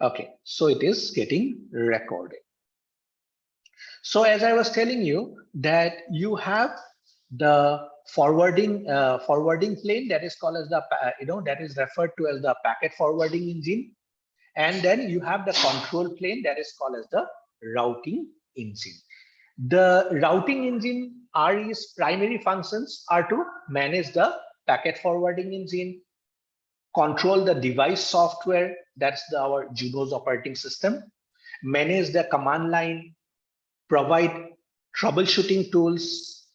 Okay, so it is getting recorded. So as I was telling you that you have the forwarding plane that is called as the that is referred to as the packet forwarding engine, and then you have the control plane that is called as the routing engine. The routing engine RE's primary functions are to manage the packet forwarding engine, control the device software, that's our Juno's operating system, manage the command line, provide troubleshooting tools,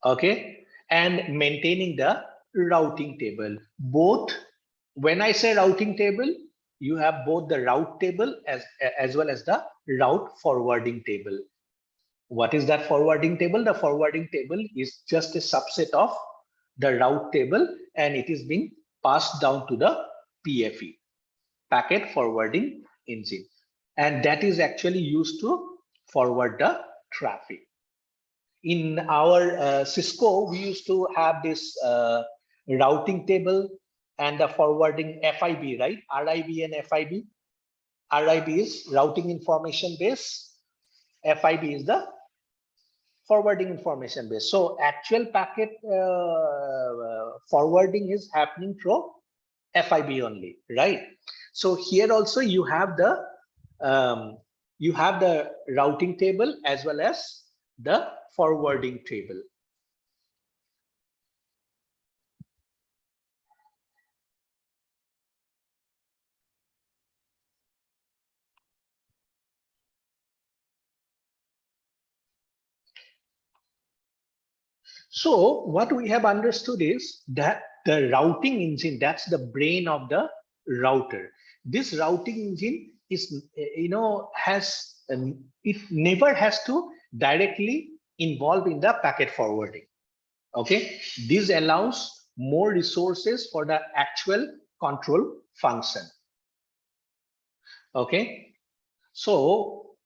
okay, and maintaining the routing table. Both, when I say routing table, you have both the route table as well as the route forwarding table. What is that forwarding table? The forwarding table is just a subset of the route table, and it is being passed down to the PFE, packet forwarding engine, and that is actually used to forward the traffic. In our Cisco, we used to have this routing table and the forwarding FIB, right? RIB and FIB. RIB is routing information base. FIB is the forwarding information base. So actual packet forwarding is happening through FIB only, right? So here also you have the routing table as well as the forwarding table. So what we have understood is that the routing engine, that's the brain of the router. This routing engine is, it never has to directly involve in the packet forwarding. Okay, this allows more resources for the actual control function. Okay, so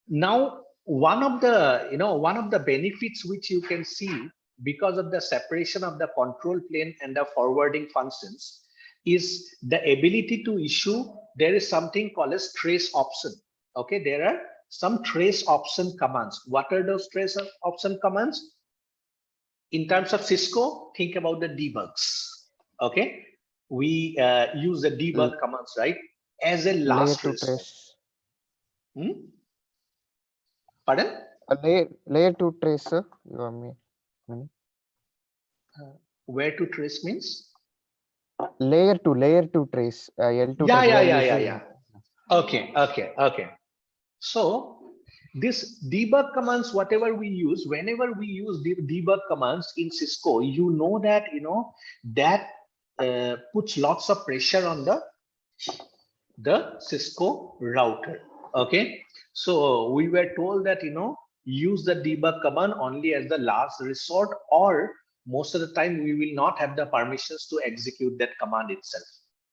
now one of the benefits which you can see because of the separation of the control plane and the forwarding functions is the ability to issue. There is something called as trace option. Okay, there are some trace option commands. What are those trace option commands? In terms of Cisco, think about the debugs. Okay, we use the debug commands, right, as a last resort. Pardon? Layer 2 trace, sir. You mean? Where to trace means? Layer 2 trace. L2 Yeah. Okay. So this debug commands, whatever we use, whenever we use debug commands in Cisco, you know that puts lots of pressure on the Cisco router. Okay, so we were told that use the debug command only as the last resort, or most of the time we will not have the permissions to execute that command itself.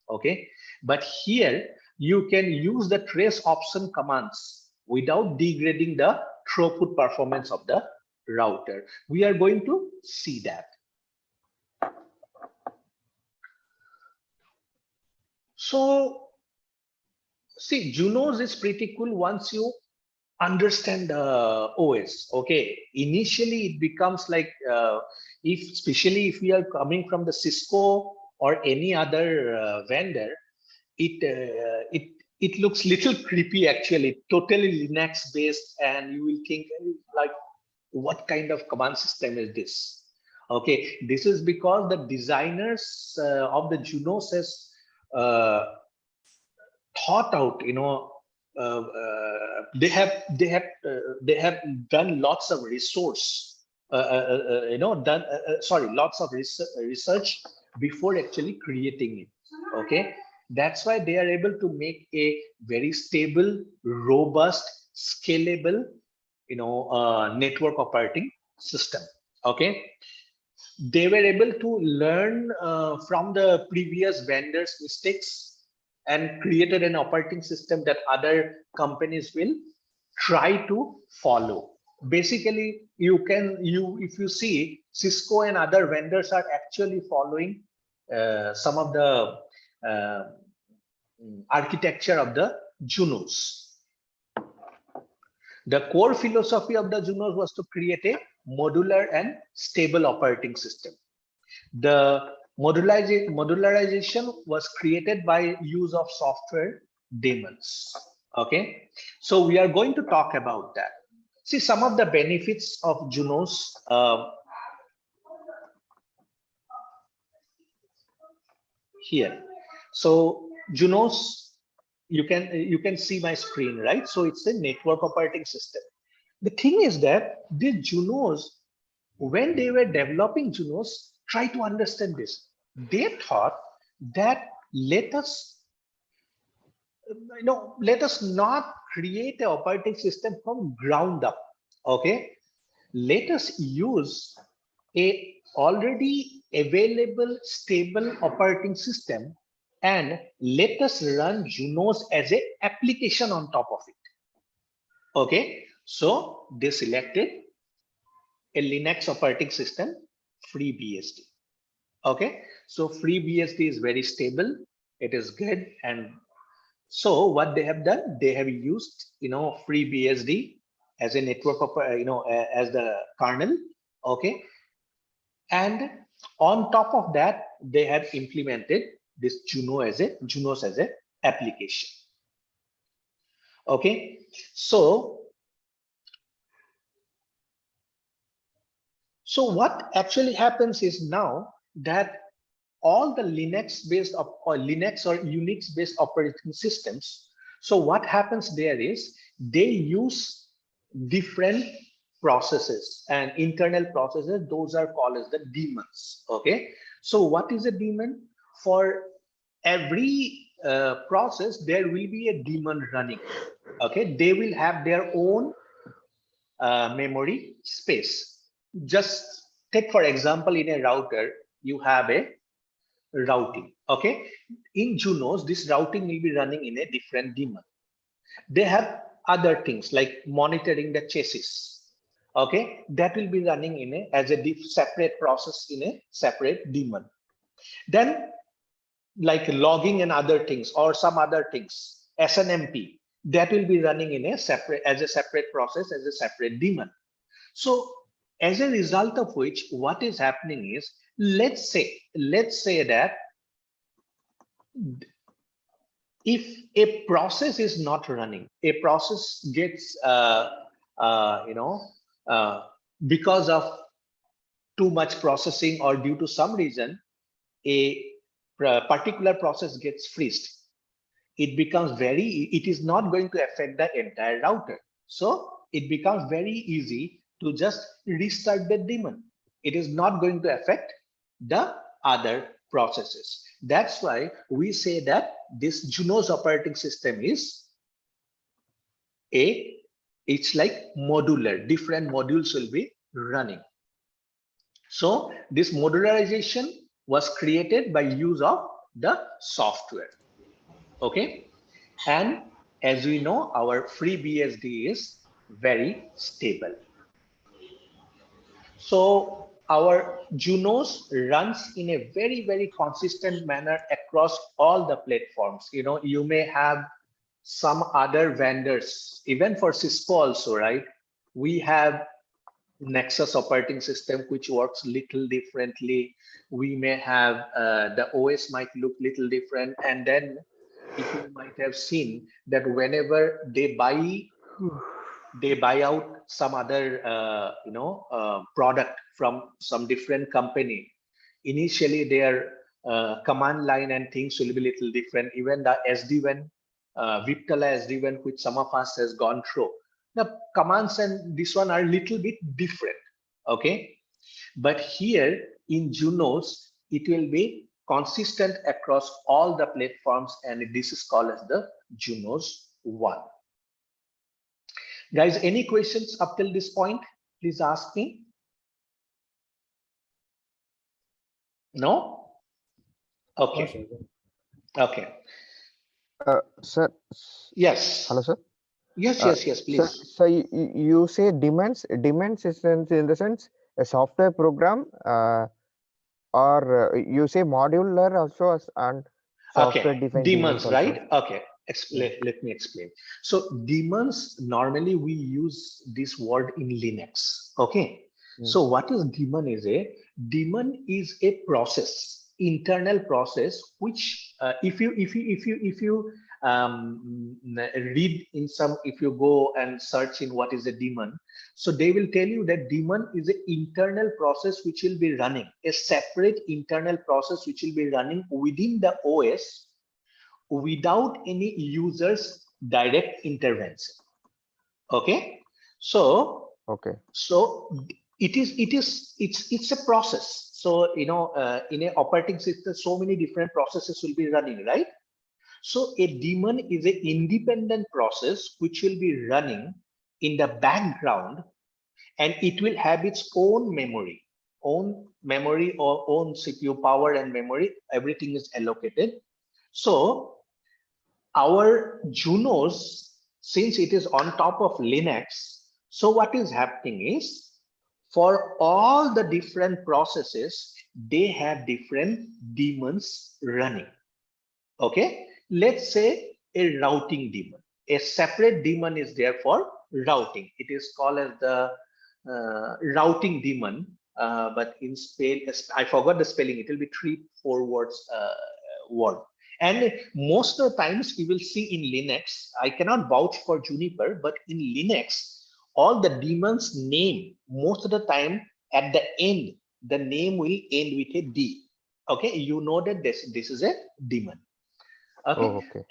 Okay, but here you can use the trace option commands without degrading the throughput performance of the router. We are going to see that. So see, Junos is pretty cool once you understand the OS. Okay, initially it becomes like especially if we are coming from the Cisco or any other vendor, it looks little creepy actually, totally Linux based, and you will think like, what kind of command system is this? Okay, this is because the designers of the Junos has thought out, they have done lots of resource, lots of research before actually creating it. Okay, that's why they are able to make a very stable, robust, scalable, network operating system. Okay, they were able to learn from the previous vendors' mistakes and created an operating system that other companies will try to follow. Basically, if you see, Cisco and other vendors are actually following some of the architecture of the Junos. The core philosophy of the Junos was to create a modular and stable operating system. The modularization was created by use of software daemons. Okay, so we are going to talk about that. See some of the benefits of Junos. Here, so Junos, you can see my screen, right? So it's a network operating system. The thing is that the Junos, when they were developing Junos, try to understand this. They thought that let us not create an operating system from ground up. Okay, let us use a already available stable operating system and let us run Junos as a application on top of it. Okay, so they selected a Linux operating system, FreeBSD. Okay, so FreeBSD is very stable, it is good. And so what they have done, they have used FreeBSD as a network of as the kernel. Okay, and on top of that they have implemented this Junos as a application. Okay, so what actually happens is now that all the Linux based or Linux or Unix based operating systems, so what happens there is they use different processes and internal processes. Those are called as the daemons. Okay, so what is a daemon? For every process there will be a daemon running. Okay, they will have their own memory space. Just take for example, in a router you have a routing. Okay, in Junos this routing will be running in a different daemon. They have other things like monitoring the chassis. Okay, that will be running in a as a separate process in a separate daemon. Then like logging and other things or some other things, SNMP, that will be running in a separate process as a separate daemon. So as a result of which, what is happening is, let's say that if a process is not running, a process gets because of too much processing or due to some reason, a particular process gets freezed. It is not going to affect the entire router. So it becomes very easy to just restart the daemon. It is not going to affect the other processes. That's why we say that this Junos operating system is it's like modular. Different modules will be running. So this modularization was created by use of the software. Okay, and as we know, our FreeBSD is very stable. So our Junos runs in a very consistent manner across all the platforms. You may have some other vendors, even for Cisco also, right? We have Nexus operating system which works little differently. We may have the OS might look little different, and then if you might have seen that whenever they buy out some other product from some different company, initially their command line and things will be little different. Even the SD-WAN, Viptala SD-WAN, which some of us has gone through, the commands and this one are little bit different. Okay, but here in Junos it will be consistent across all the platforms, and this is called as the Junos 1. Guys, any questions up till this point? Please ask me. No? Okay. Okay. Sir. Yes. Hello, sir. Yes, please. So you say daemons is in the sense a software program, or you say modular also and software defined daemons, right? also. Okay. Let me explain. So daemons, normally we use this word in Linux. Okay. Mm. So what is daemon is a daemon is a process, internal process, which if you read in some, if you go and search in what is a daemon, so they will tell you that daemon is an internal process which will be running, a separate internal process which will be running within the OS without any user's direct intervention. Okay, so Okay. it's a process. So in a operating system, so many different processes will be running, right? So a daemon is an independent process which will be running in the background, and it will have its own memory or own CPU power and memory. Everything is allocated. So our Junos, since it is on top of Linux, so what is happening is, for all the different processes, they have different daemons running. Okay, let's say a routing daemon. A separate daemon is there for routing. It is called as the routing daemon, but in spell, I forgot the spelling. It will be 3-4 words word. And most of the times you will see in Linux, I cannot vouch for Juniper, but in Linux, all the daemons name, most of the time at the end, the name will end with a D. Okay, you know that this is a daemon. Okay, Oh, okay.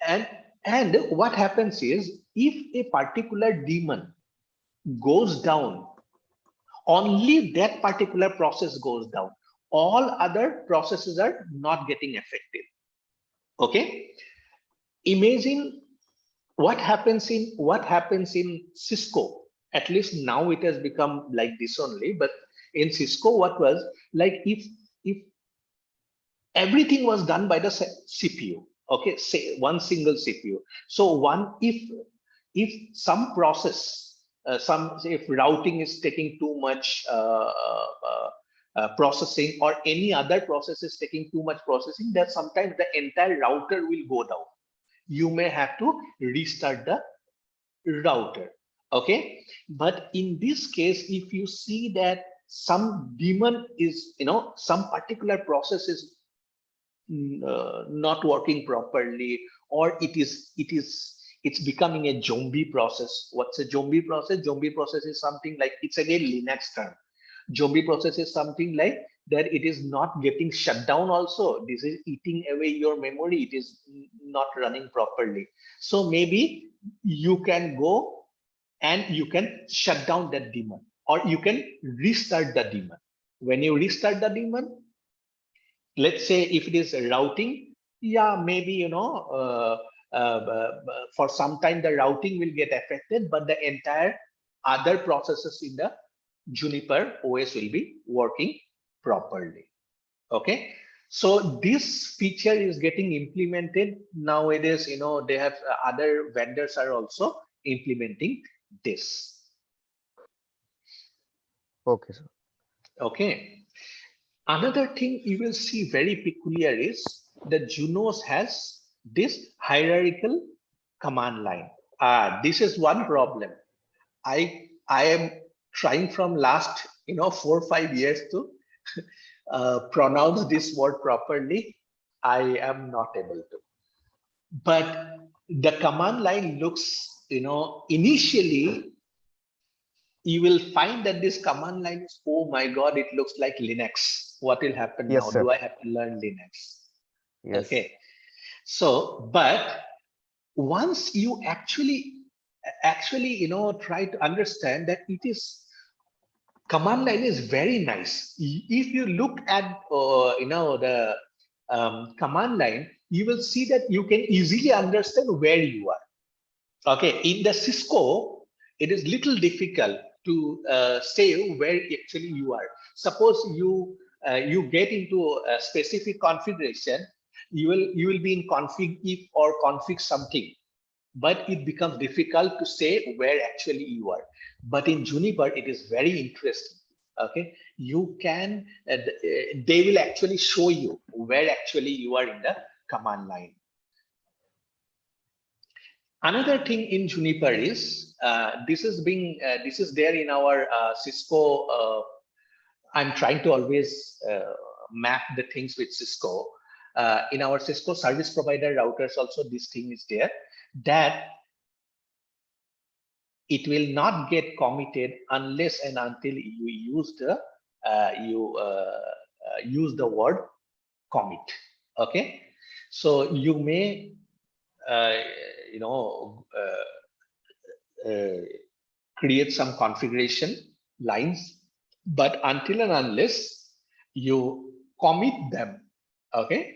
and what happens is, if a particular daemon goes down, only that particular process goes down. All other processes are not getting affected. Okay, imagine what happens in Cisco. At least now it has become like this only, but in Cisco, what was like, if everything was done by the CPU. Okay, say one single CPU. So if some process, if routing is taking too much processing, or any other process is taking too much processing, that sometimes the entire router will go down. You may have to restart the router. Okay, but in this case, if you see that some daemon is, some particular process is not working properly, or it's becoming a zombie process. What's a zombie process? Zombie process is something like, it's again Linux term. Zombie process is something like that it is not getting shut down also. This is eating away your memory. It is not running properly. So maybe you can go and you can shut down that daemon, or you can restart the daemon. When you restart the daemon, let's say if it is routing, yeah, maybe for some time the routing will get affected, but the entire other processes in the Juniper OS will be working properly. Okay, so this feature is getting implemented nowadays. They have other vendors are also implementing this. Okay, sir. Okay, another thing you will see very peculiar is the Junos has this hierarchical command line. This is one problem. I am trying from last 4 or 5 years to pronounce this word properly. I am not able to. But the command line looks, initially you will find that this command line is, oh my God, it looks like Linux. What will happen Yes, now? sir. Do I have to learn Linux? Yes. Okay. So, but once you actually, try to understand that it is, command line is very nice. If you look at, the command line, you will see that you can easily understand where you are. Okay, in the Cisco, it is little difficult to say where actually you are. Suppose you get into a specific configuration, you will be in config if or config something, but it becomes difficult to say where actually you are. But in Juniper, it is very interesting. Okay, you can they will actually show you where actually you are in the command line. Another thing in Juniper is this is there in our Cisco. I'm trying to always map the things with Cisco. In our Cisco service provider routers also this thing is there, that it will not get committed unless and until you use the use the word commit. Okay, so you may uh, you know create some configuration lines, but until and unless you commit them, okay,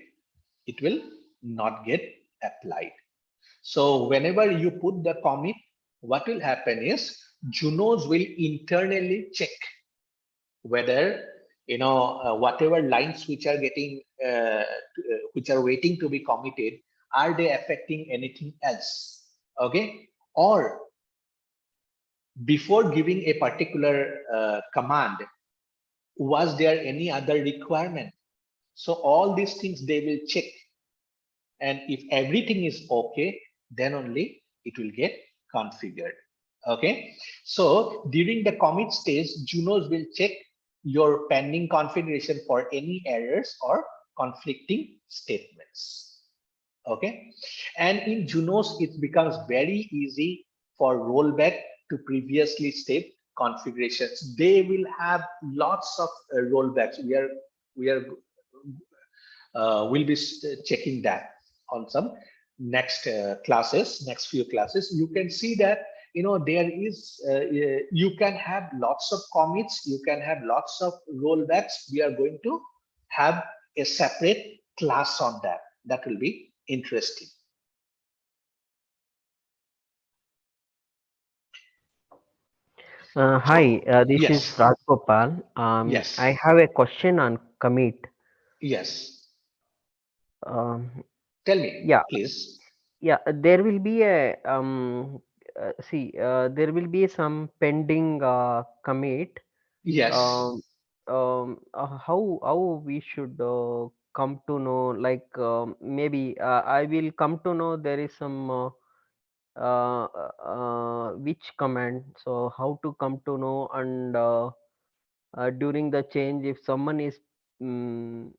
it will not get applied. So whenever you put the commit, what will happen is Junos will internally check whether whatever lines which are getting which are waiting to be committed, are they affecting anything else? Okay, or before giving a particular command, was there any other requirement? So all these things they will check, and if everything is okay, then only it will get configured. Okay, so during the commit stage, Junos will check your pending configuration for any errors or conflicting statements. Okay, and in Junos it becomes very easy for rollback to previously saved configurations. They will have lots of rollbacks. We are will be checking that on some next next few classes. You can see that there is you can have lots of commits, you can have lots of rollbacks. We are going to have a separate class on that. That will be interesting. Hi, So this is yes, Rajgopal. I yes, have a question on commit. yes. Um, Tell me, yeah, please. yeah. There will be a there will be some pending commit. Um, Yes. how we should come to know? Like maybe I will come to know there is some which command. So how to come to know, and during the change, if someone is mm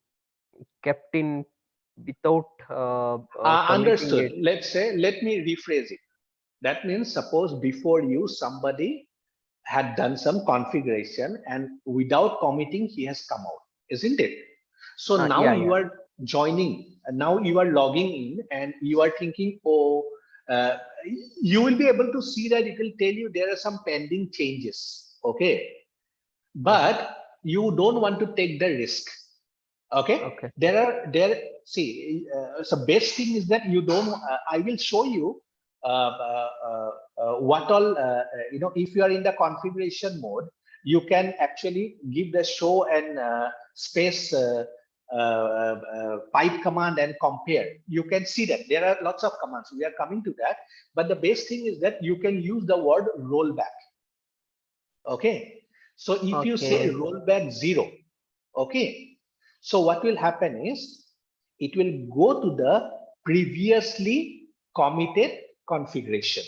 kept in without committing Understood. it. Let's say, let me rephrase it. That means suppose before you somebody had done some configuration and without committing he has come out, isn't it? So now Yeah, you yeah. are joining, and now you are logging in and you are thinking, oh, uh, you will be able to see that it will tell you there are some pending changes. Okay, Hmm. but you don't want to take the risk. Okay, Okay. see, so best thing is that you don't I will show you what all if you are in the configuration mode, you can actually give the show and space pipe command and compare. You can see that there are lots of commands, we are coming to that, but the best thing is that you can use the word rollback. Okay, so if you say Okay. rollback 0, okay, so what will happen is it will go to the previously committed configuration.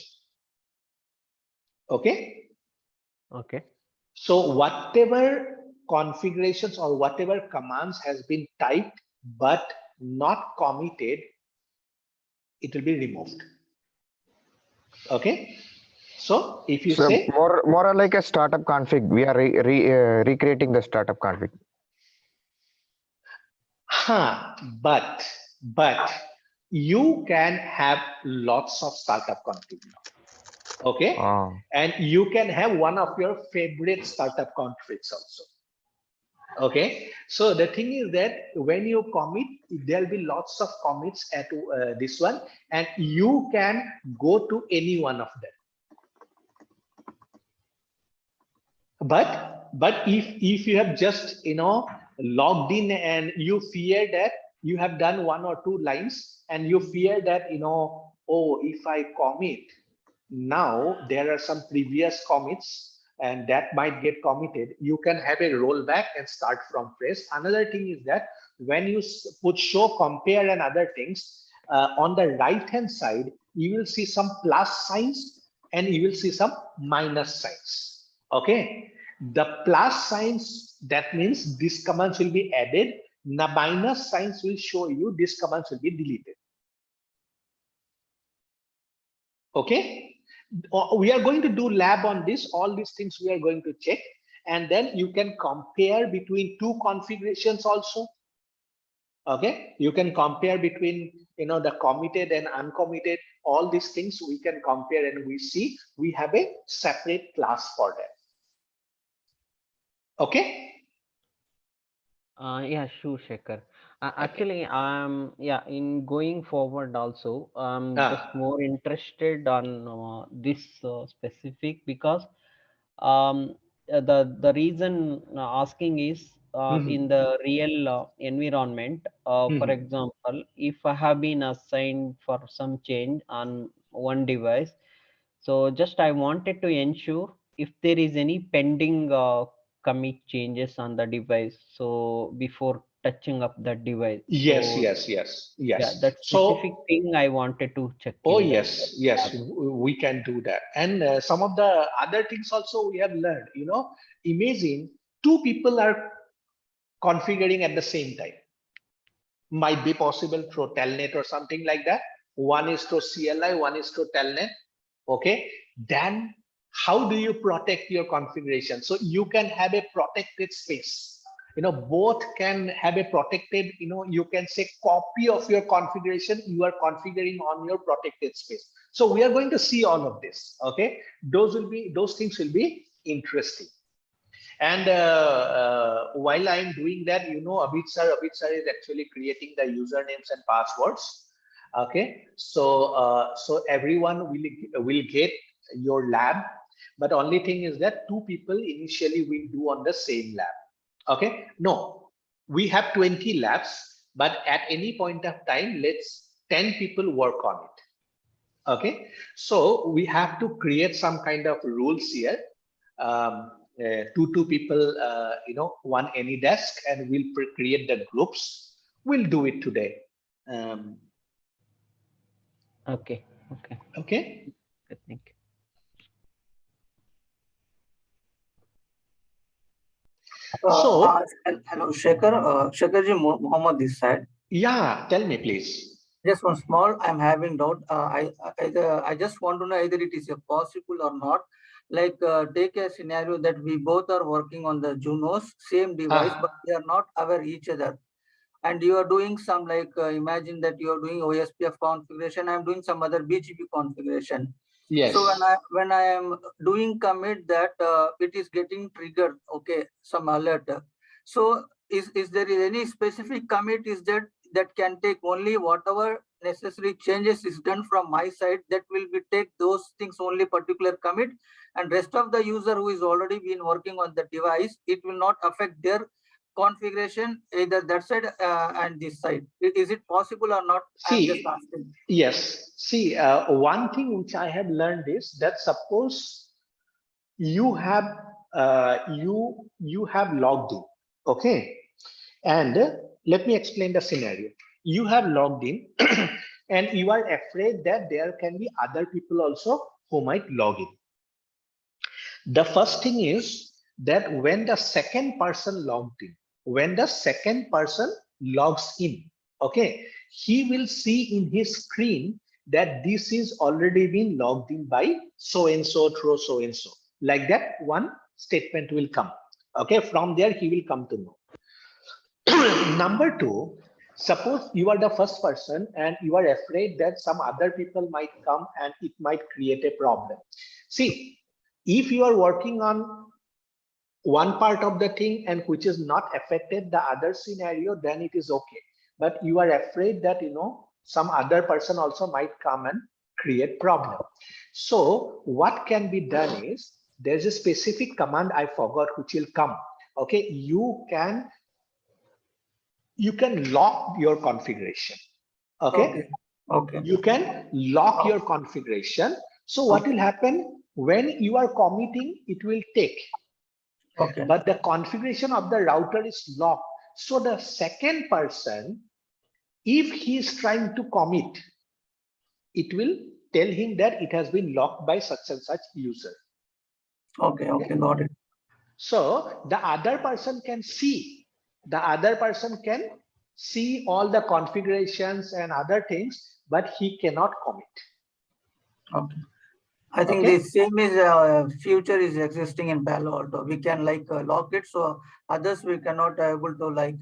Okay, Okay. so whatever configurations or whatever commands has been typed but not committed, it will be removed. Okay, so if you So say more or like a startup config. We are recreating the startup config. huh, but you can have lots of startup config now. Okay, Oh, and you can have one of your favorite startup configs also. Okay, so the thing is that when you commit, there'll be lots of commits at this one, and you can go to any one of them. But if you have just logged in and you fear that you have done one or two lines and you fear that oh, if I commit now, there are some previous commits and that might get committed, you can have a rollback and start from fresh. Another thing is that when you put show compare and other things, on the right hand side you will see some plus signs and you will see some minus signs. Okay, the plus signs, that means this commands will be added. The minus signs will show you this commands will be deleted. Okay, we are going to do lab on this. All these things we are going to check, and then you can compare between two configurations also. Okay, you can compare between, you know, the committed and uncommitted. All these things we can compare, and we see we have a separate class for that. Okay. Yeah, sure, Shekhar. Okay. Actually, yeah, in going forward also, I'm just more interested on this specific, because the reason asking is in the real environment. For example, if I have been assigned for some change on one device, so just I wanted to ensure if there is any pending commit changes on the device, so before touching up that device. Yes, So yes, yes, yeah, yes. that specific So, thing I wanted to check oh in that yes, yes, lab. we can do that. And some of the other things also we have learned. You know, imagine two people are configuring at the same time. Might be possible through telnet or something like that. One is through CLI, one is through telnet. Okay, then how do you protect your configuration? So you can have a protected space. You know, both can have a protected, you know, you can say copy of your configuration you are configuring on your protected space. So we are going to see all of this. Okay, those things will be interesting. And while I'm doing that, you know, Abhit sir is actually creating the usernames and passwords. Okay, so everyone will get your lab, but only thing is that two people initially will do on the same lab. Okay, no, we have 20 labs, but at any point of time, let's 10 people work on it. Okay, so we have to create some kind of rules here. Two people, you know, one any desk, and we'll create the groups. We'll do it today. Um, Okay, okay, okay. I think. So Hello, Shekhar. Shekharji, Mohammed this side. yeah, tell me please. Just one small, I'm having doubt. I just want to know either it is a possible or not. Like, take a scenario that we both are working on the Junos, same device, but they are not aware each other. And you are doing some, like, imagine that you are doing OSPF configuration. I'm doing some other BGP configuration. Yes. So when I am doing commit, that it is getting triggered. Okay, some alert. So is there any specific commit is that can take only whatever necessary changes is done from my side, that will be take those things only particular commit, and rest of the user who is already been working on the device, it will not affect their configuration either that side and this side. Is it possible or not? I'm just See, asking. yes. See, one thing which I have learned is that suppose you have you have logged in, okay, and let me explain the scenario. You have logged in and you are afraid that there can be other people also who might log in. The first thing is that when the second person logged in, when the second person logs in, okay, he will see in his screen that this is already been logged in by so and so through so and so. Like that, one statement will come. Okay, from there he will come to know. Number two, suppose you are the first person and you are afraid that some other people might come and it might create a problem. See, if you are working on one part of the thing and which is not affected the other scenario, then it is okay. But you are afraid that, you know, some other person also might come and create problem. So what can be done is there's a specific command I forgot which will come. Okay, you can lock your configuration. Okay, Okay. you can lock your configuration. So what will happen when you are committing, it will take, but the configuration of the router is locked. So the second person, if he is trying to commit, it will tell him that it has been locked by such and such user. Okay, got it. So the other person can see, all the configurations and other things, but he cannot commit. Okay. I think Okay. the same is future is existing in Palo Alto. We can like lock it, so others we cannot able to like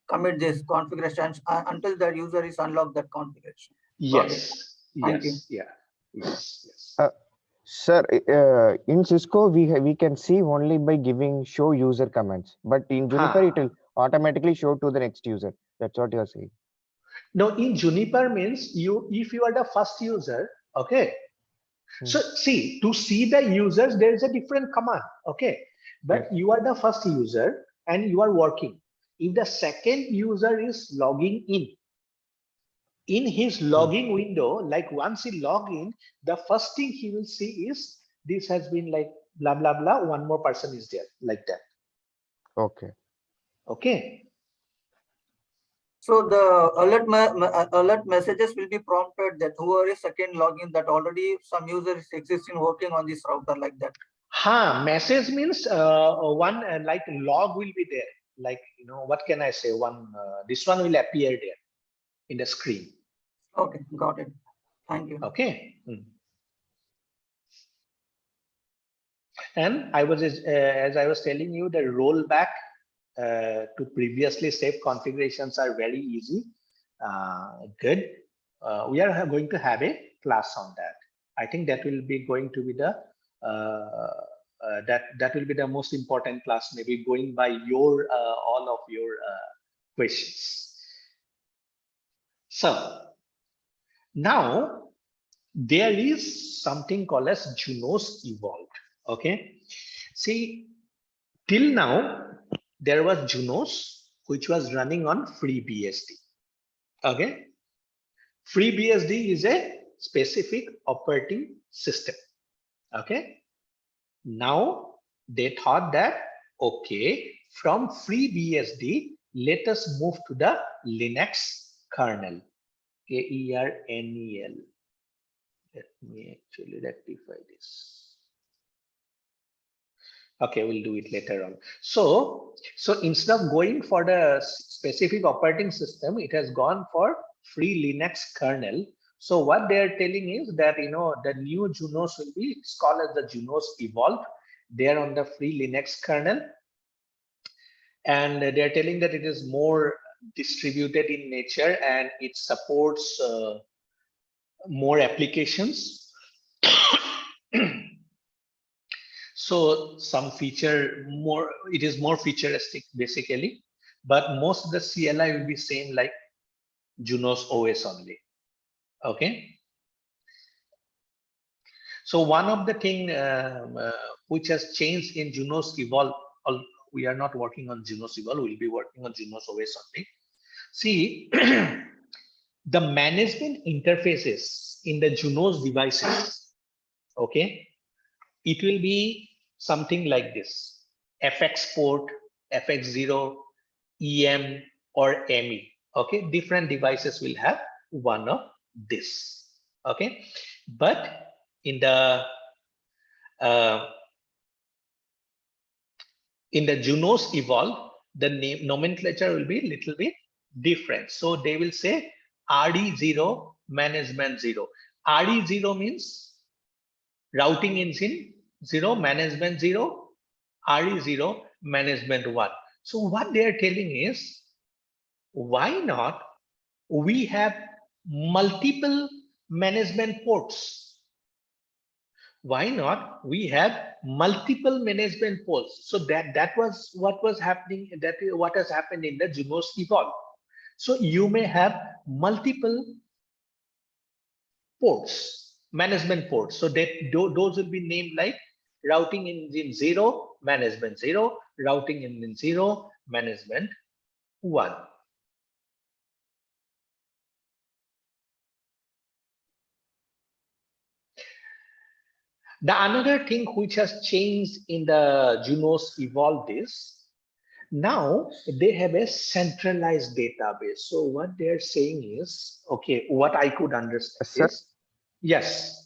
commit this configuration until the user is unlocked that configuration. Got it. Yes. Thank you. Yes. Yeah. Yes. Sir, in Cisco, we can see only by giving show user commands, but in Juniper, it will automatically show to the next user. That's what you're saying. No, in Juniper means if you are the first user, okay. So see, to see the users, there is a different command, okay. But you are the first user and you are working. If the second user is logging in his logging window, like once he log in, the first thing he will see is this has been like blah blah blah. One more person is there, like that. Okay. Okay. So the alert messages will be prompted that whoever is second login, that already some user is existing working on this router, like that. Message means one like log will be there. Like, what can I say? This one will appear there in the screen. Okay, got it. Thank you. Okay. And I was, as I was telling you, the rollback to previously saved configurations are very easy. Good. We are going to have a class on that. I think that will be going to be the that will be the most important class, maybe going by your all of your questions. So now there is something called as Junos evolved. Okay, see, till now there was Junos which was running on FreeBSD. Okay, FreeBSD is a specific operating system. Okay, now they thought that, okay, from FreeBSD, let us move to the Linux kernel, KERNEL. Let me actually rectify this. Okay, we'll do it later on. So instead of going for the specific operating system, it has gone for free Linux kernel. So what they are telling is that, the new Junos will be, it's called as the Junos Evolved. They are on the free Linux kernel. And they are telling that it is more distributed in nature and it supports more applications. So some it is more futuristic basically, but most of the CLI will be same like Junos OS only. Okay. So one of the thing which has changed in Junos Evolve, we are not working on Junos Evolve, we'll be working on Junos OS only. See, the management interfaces in the Junos devices, okay, it will be something like this: FX port, FX0, EM, or ME. Okay, different devices will have one of this. Okay, but in the Junos Evolve, the nomenclature will be a little bit different. So they will say RE0 management 0. RE0 means routing engine 0, management 0, RE0 management 1. So what they are telling is, why not we have multiple management ports? Why not we have multiple management ports? So that was what was happening, that is what has happened in the Junos Evolve. So you may have multiple ports, management ports. So those will be named like routing engine 0, management 0, routing engine 0, management 1. The another thing which has changed in the Junos Evolved is, now they have a centralized database. So what they're saying is, okay, what I could understand Sir, is, Yes.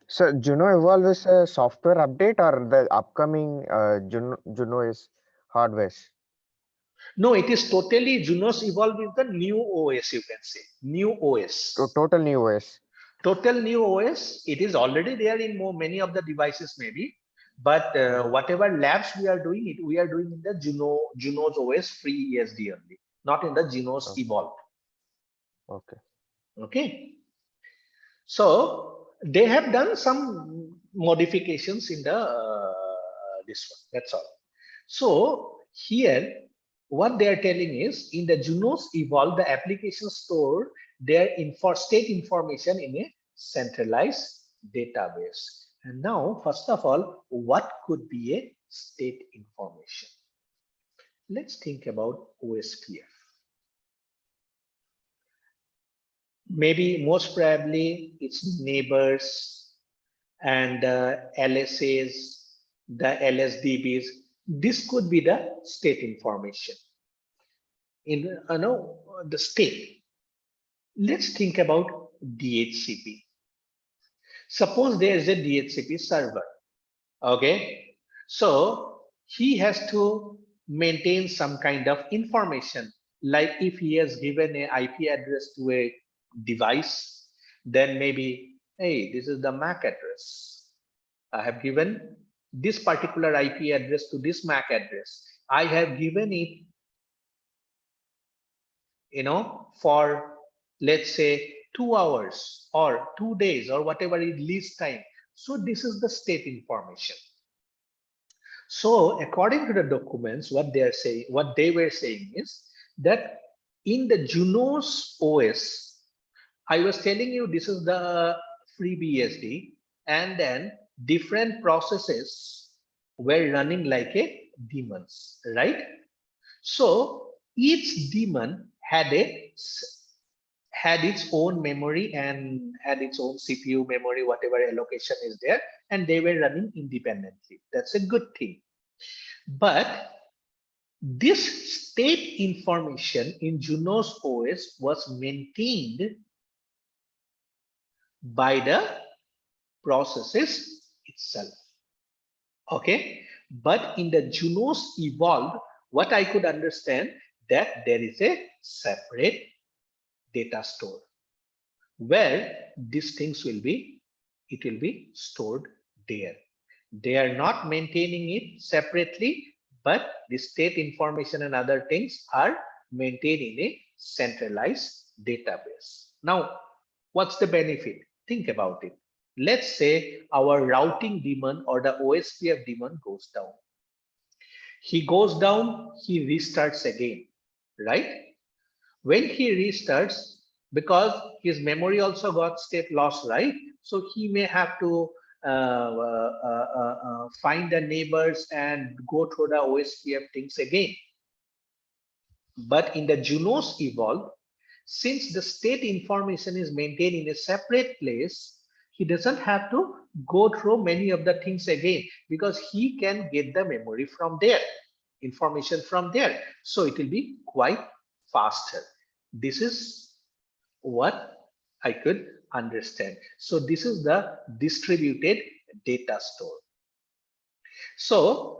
So Juno Evolve is a software update or the upcoming Juno is hardware? No, it is totally Junos Evolve is the new OS, you can say. New OS. Total new OS. Total new OS. It is already there in many of the devices, maybe. But whatever labs we are doing, we are doing in the Junos OS free ESD only, not in the Junos Evolve. Okay. Okay. So they have done some modifications in the this one. That's all. So here, what they are telling is in the Junos Evolve, the application store their state information in a centralized database. And now, first of all, what could be a state information? Let's think about OSPF. Maybe most probably its neighbors and the LSAs, the LSDBs. This could be the state information in the state. Let's think about DHCP. Suppose there is a DHCP server. Okay, so he has to maintain some kind of information, like if he has given an IP address to a device, then maybe, hey, this is the MAC address. I have given this particular IP address to this MAC address. I have given it, for let's say 2 hours or 2 days or whatever is least time. So this is the state information. So according to the documents, what they were saying is that in the Junos OS, I was telling you this is the FreeBSD, and then different processes were running like a daemons, right? So each daemon had its own memory and had its own CPU memory, whatever allocation is there, and they were running independently. That's a good thing. But this state information in Junos OS was maintained by the processes itself. Okay, but in the Junos Evolve, what I could understand that there is a separate data store where these things will be stored there. They are not maintaining it separately, but the state information and other things are maintained in a centralized database. Now, what's the benefit? Think about it. Let's say our routing daemon or the OSPF daemon goes down. He goes down, he restarts again, right? When he restarts, because his memory also got state loss, right? So he may have to find the neighbors and go through the OSPF things again. But in the Junos Evolve, since the state information is maintained in a separate place, he doesn't have to go through many of the things again because he can get the memory from there, information from there. So it will be quite faster. This is what I could understand. So this is the distributed data store. So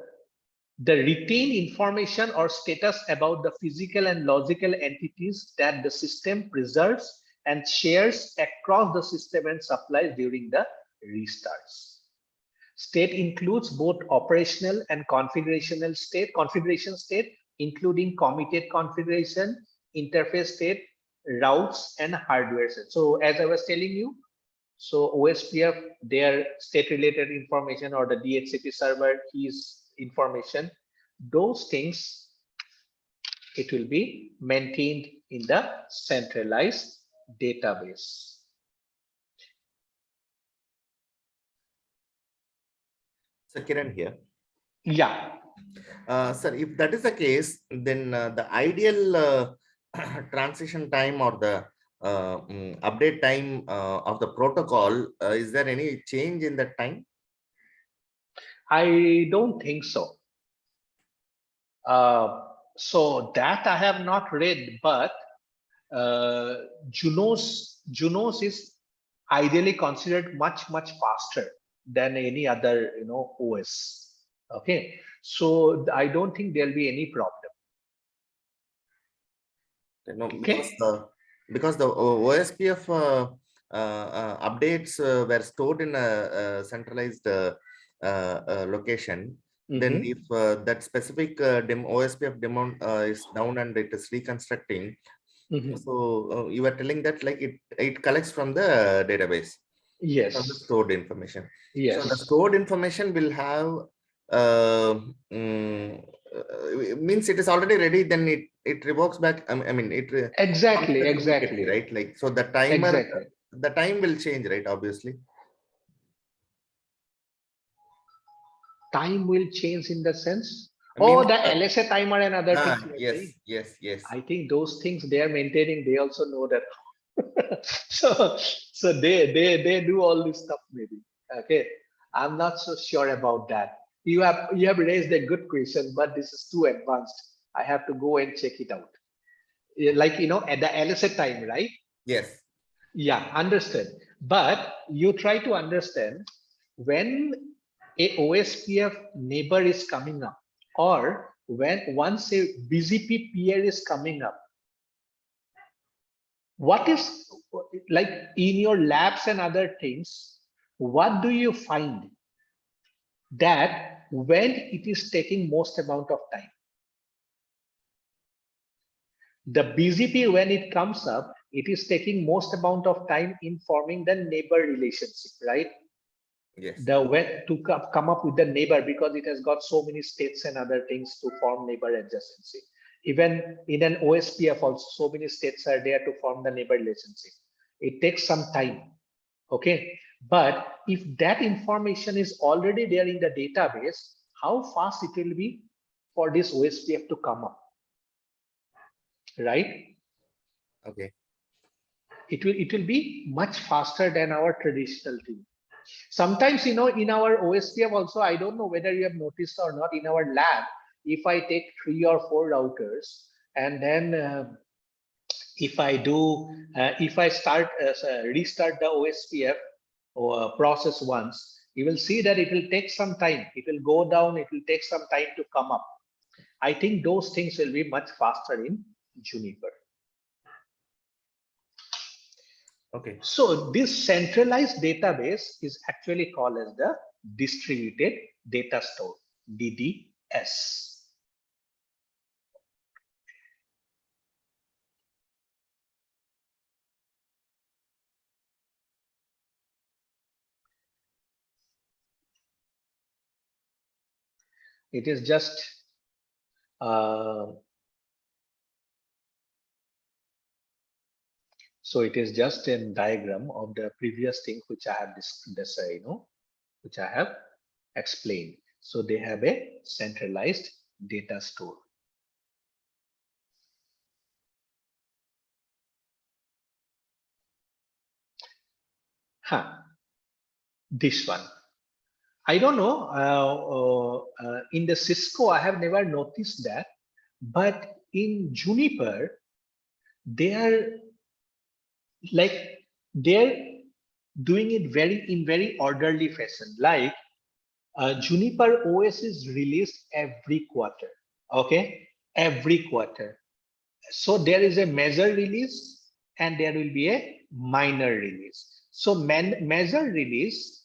the retained information or status about the physical and logical entities that the system preserves and shares across the system and supplies during the restarts. State includes both operational and configuration state, including committed configuration, interface state, routes, and hardware state. So as I was telling you, so OSPF, their state related information or the DHCP server keys information, those things, it will be maintained in the centralized database. So Kiran here. Yeah. Sir, if that is the case, then the ideal transition time or the update time of the protocol, is there any change in that time? I don't think so. So that I have not read, but Junos is, ideally considered much faster than any other OS. Okay, so I don't think there'll be any problem. No, Okay. because the OSPF updates were stored in a centralized location. Then if that specific OSPF demo is down and it is reconstructing, so you are telling that like it collects from the database, from the Yes. stored information. So the Yes. stored information will have uh, means it is already ready. Then it revokes back. I mean it Exactly. immediately, Exactly. right? Like so the timer, Exactly. the time will change, right? Obviously. Time will change in the sense. I Oh, mean, the LSA timer and other things you are yes, saying. yes, yes. I think those things they are maintaining. They also know that. So they do all this stuff maybe. Okay, I'm not so sure about that. You have raised a good question, but this is too advanced. I have to go and check it out. Like at the LSA time, right? Yes. Yeah, understood. But you try to understand when a OSPF neighbor is coming up, or when once a BGP peer is coming up, what is like in your labs and other things, what do you find that when it is taking most amount of time? The BGP, when it comes up, it is taking most amount of time in forming the neighbor relationship, right? Yes. The when to come up with the neighbor, because it has got so many states and other things to form neighbor adjacency. Even in an OSPF also, so many states are there to form the neighbor relationship. It takes some time. Okay, but if that information is already there in the database, how fast it will be for this OSPF to come up, right? Okay. It will be much faster than our traditional thing. Sometimes, in our OSPF also, I don't know whether you have noticed or not, in our lab, if I take 3 or 4 routers, and then if I restart the OSPF or process once, you will see that it will take some time. It will go down. It will take some time to come up. I think those things will be much faster in Juniper. Okay. So this centralized database is actually called as the distributed data store, DDS. It is just so it is just a diagram of the previous thing which I have which I have explained. So they have a centralized data store. This one. I don't know. In the Cisco, I have never noticed that, but in Juniper, they are like they're doing it in very orderly fashion. Like Juniper OS is released every quarter. Okay, every quarter. So there is a major release and there will be a minor release. So major release,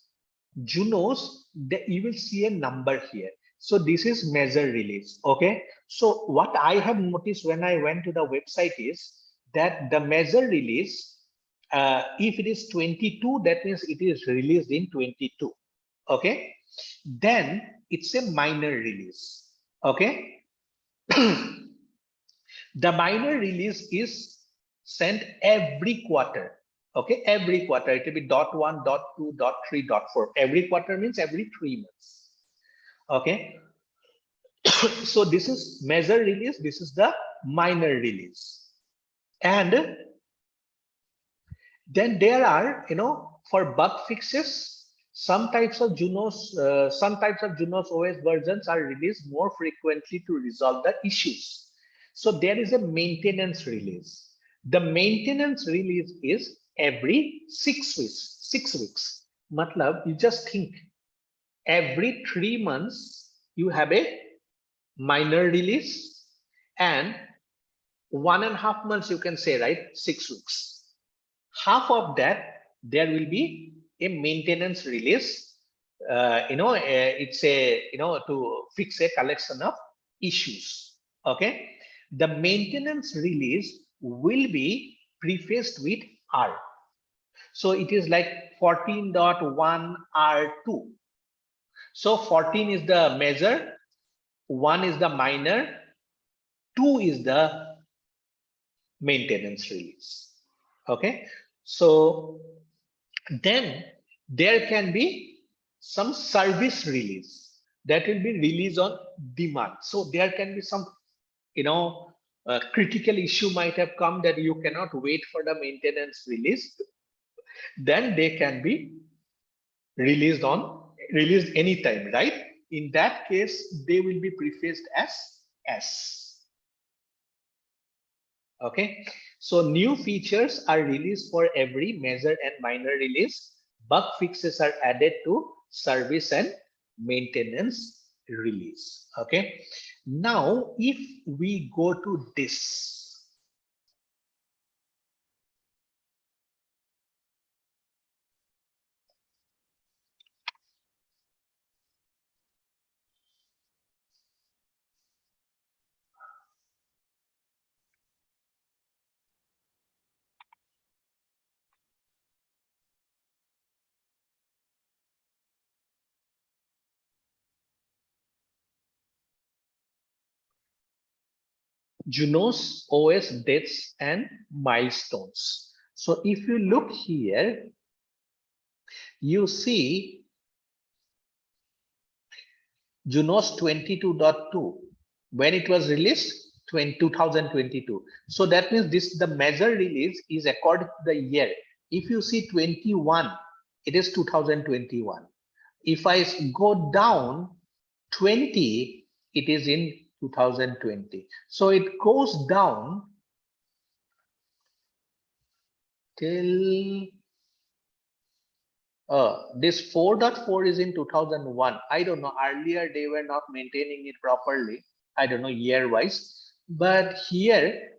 Junos, you will see a number here. So this is major release. Okay. So what I have noticed when I went to the website is that the major release, if it is 22, that means it is released in 22. Okay. Then it's a minor release. Okay. The minor release is sent every quarter. Okay, every quarter. It will be .1, .2, .3, .4. Every quarter means every 3 months. Okay. So this is major release. This is the minor release. And then there are, for bug fixes, some types of Junos OS versions are released more frequently to resolve the issues. So there is a maintenance release. The maintenance release is every 6 weeks. 6 weeks. Matlab, you just think every 3 months you have a minor release, and 1.5 months you can say, right? 6 weeks. Half of that there will be a maintenance release. It's a to fix a collection of issues. Okay, the maintenance release will be prefaced with R. So it is like 14.1 R2. So 14 is the major, 1 is the minor, 2 is the maintenance release. Okay, so then there can be some service release that will be released on demand. So there can be some critical issue might have come that you cannot wait for the maintenance release, then they can be released anytime, right? In that case they will be prefaced as S. Okay, so new features are released for every major and minor release. Bug fixes are added to service and maintenance release. Okay, now if we go to this, Junos OS dates and milestones. So if you look here, you see Junos 22.2 when it was released 2022. So that means the major release is according to the year. If you see 21, it is 2021. If I go down 20, it is in 2020. So it goes down till this 4.4 is in 2001. I don't know, earlier they were not maintaining it properly. I don't know year wise, but here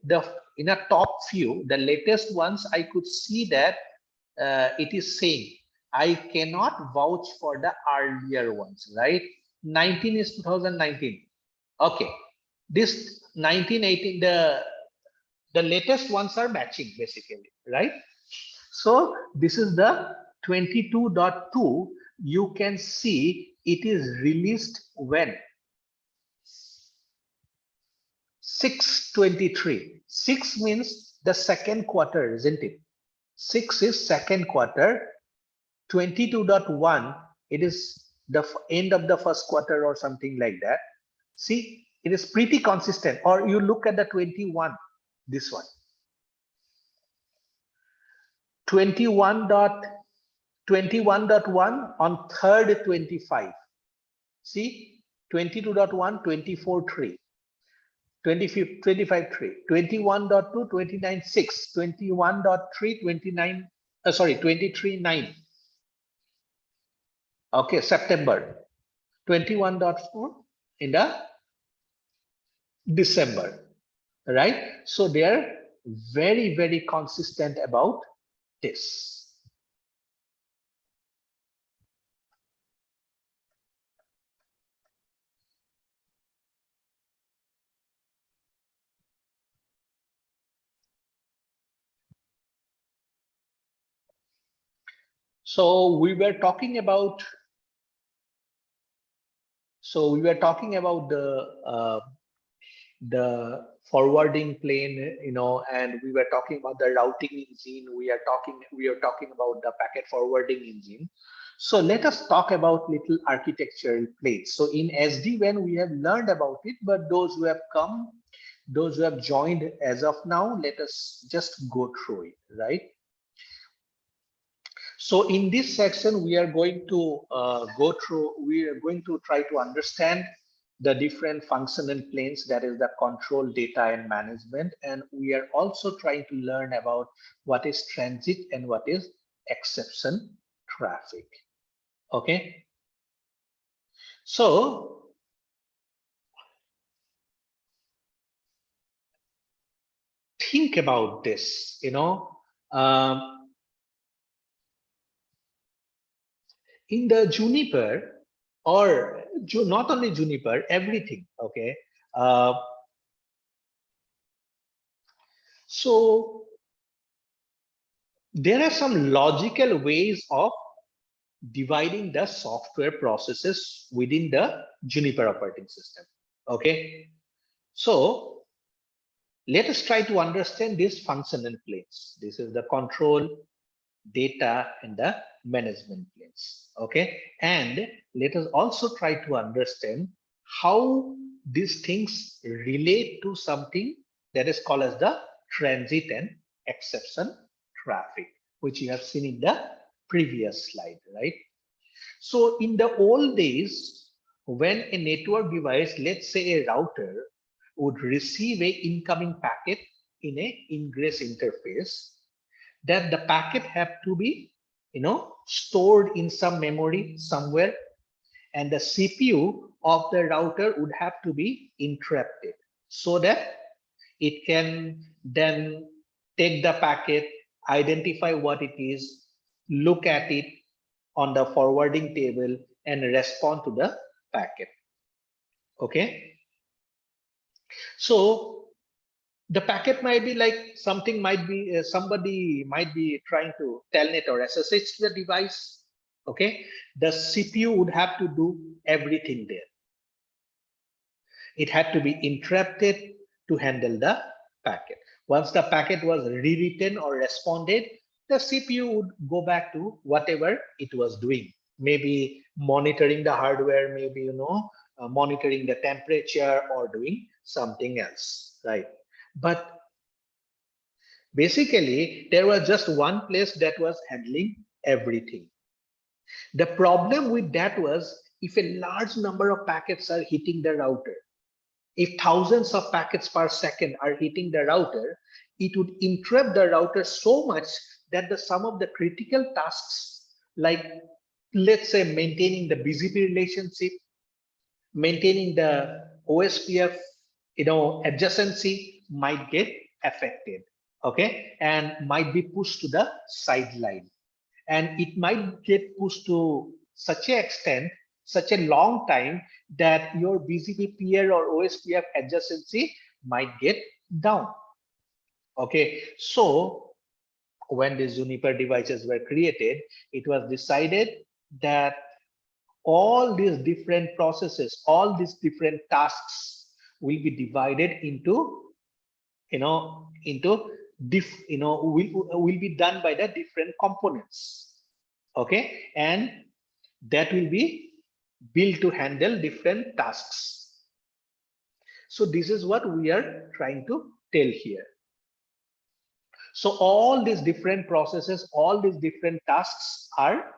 in a top few, the latest ones, I could see that it is saying I cannot vouch for the earlier ones, right? 19 is 2019. Okay, this 1918, the latest ones are matching basically, right? So this is the 22.2. You can see it is released when 6/23. 6 means the second quarter, isn't it? 6 is second quarter. 22.1, it is the end of the first quarter or something like that. See, it is pretty consistent. Or you look at the 21, this one. 21.1 on 3rd 25. See, 22.1, 24.3, 25.3, 21.2, 29.6, 21.3, 29, 23.9. Okay, September. 21.4 in the December, right? So they are very, very consistent about this. So we were talking about the forwarding plane, and we were talking about the routing engine. We are talking about the packet forwarding engine. So let us talk about little architectural planes. So in SD-WAN we have learned about it, but those who have joined as of now, let us just go through it, right? So in this section, we are going to we are going to try to understand the different functional planes, that is the control, data, and management. And we are also trying to learn about what is transit and what is exception traffic. Okay. So think about this, in the Juniper, or not only Juniper, everything. Okay. So there are some logical ways of dividing the software processes within the Juniper operating system. Okay. So let us try to understand these functional planes. This is the control, data, and the management planes. Okay. And let us also try to understand how these things relate to something that is called as the transit and exception traffic, which you have seen in the previous slide, right? So in the old days, when a network device, let's say a router, would receive a incoming packet in a ingress interface, that the packet have to be, stored in some memory somewhere, and the CPU of the router would have to be interrupted so that it can then take the packet, identify what it is, look at it on the forwarding table, and respond to the packet. Okay. So the packet might be like something might be somebody might be trying to telnet or SSH to the device. Okay. The CPU would have to do everything there. It had to be interrupted to handle the packet. Once the packet was rewritten or responded, the CPU would go back to whatever it was doing. Maybe monitoring the hardware, maybe, monitoring the temperature or doing something else, right? But basically, there was just one place that was handling everything. The problem with that was if a large number of packets are hitting the router, if thousands of packets per second are hitting the router, it would interrupt the router so much that the some of the critical tasks, like let's say maintaining the BGP relationship, maintaining the OSPF, adjacency, might get affected. Okay, and might be pushed to the sideline, and it might get pushed to such an extent, such a long time, that your BGP peer or OSPF adjacency might get down. Okay, so when these Juniper devices were created, it was decided that all these different processes, all these different tasks will be divided into, will be done by the different components. Okay, and that will be built to handle different tasks. So this is what we are trying to tell here. So all these different processes, all these different tasks are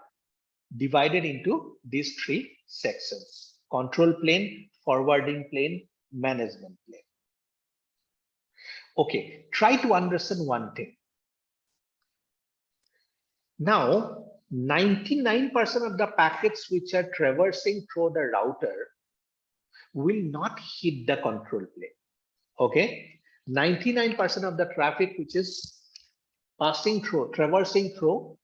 divided into these three sections: control plane, forwarding plane, management plane. Okay, try to understand one thing. Now, 99% of the packets which are traversing through the router will not hit the control plane. Okay, 99% of the traffic which is traversing through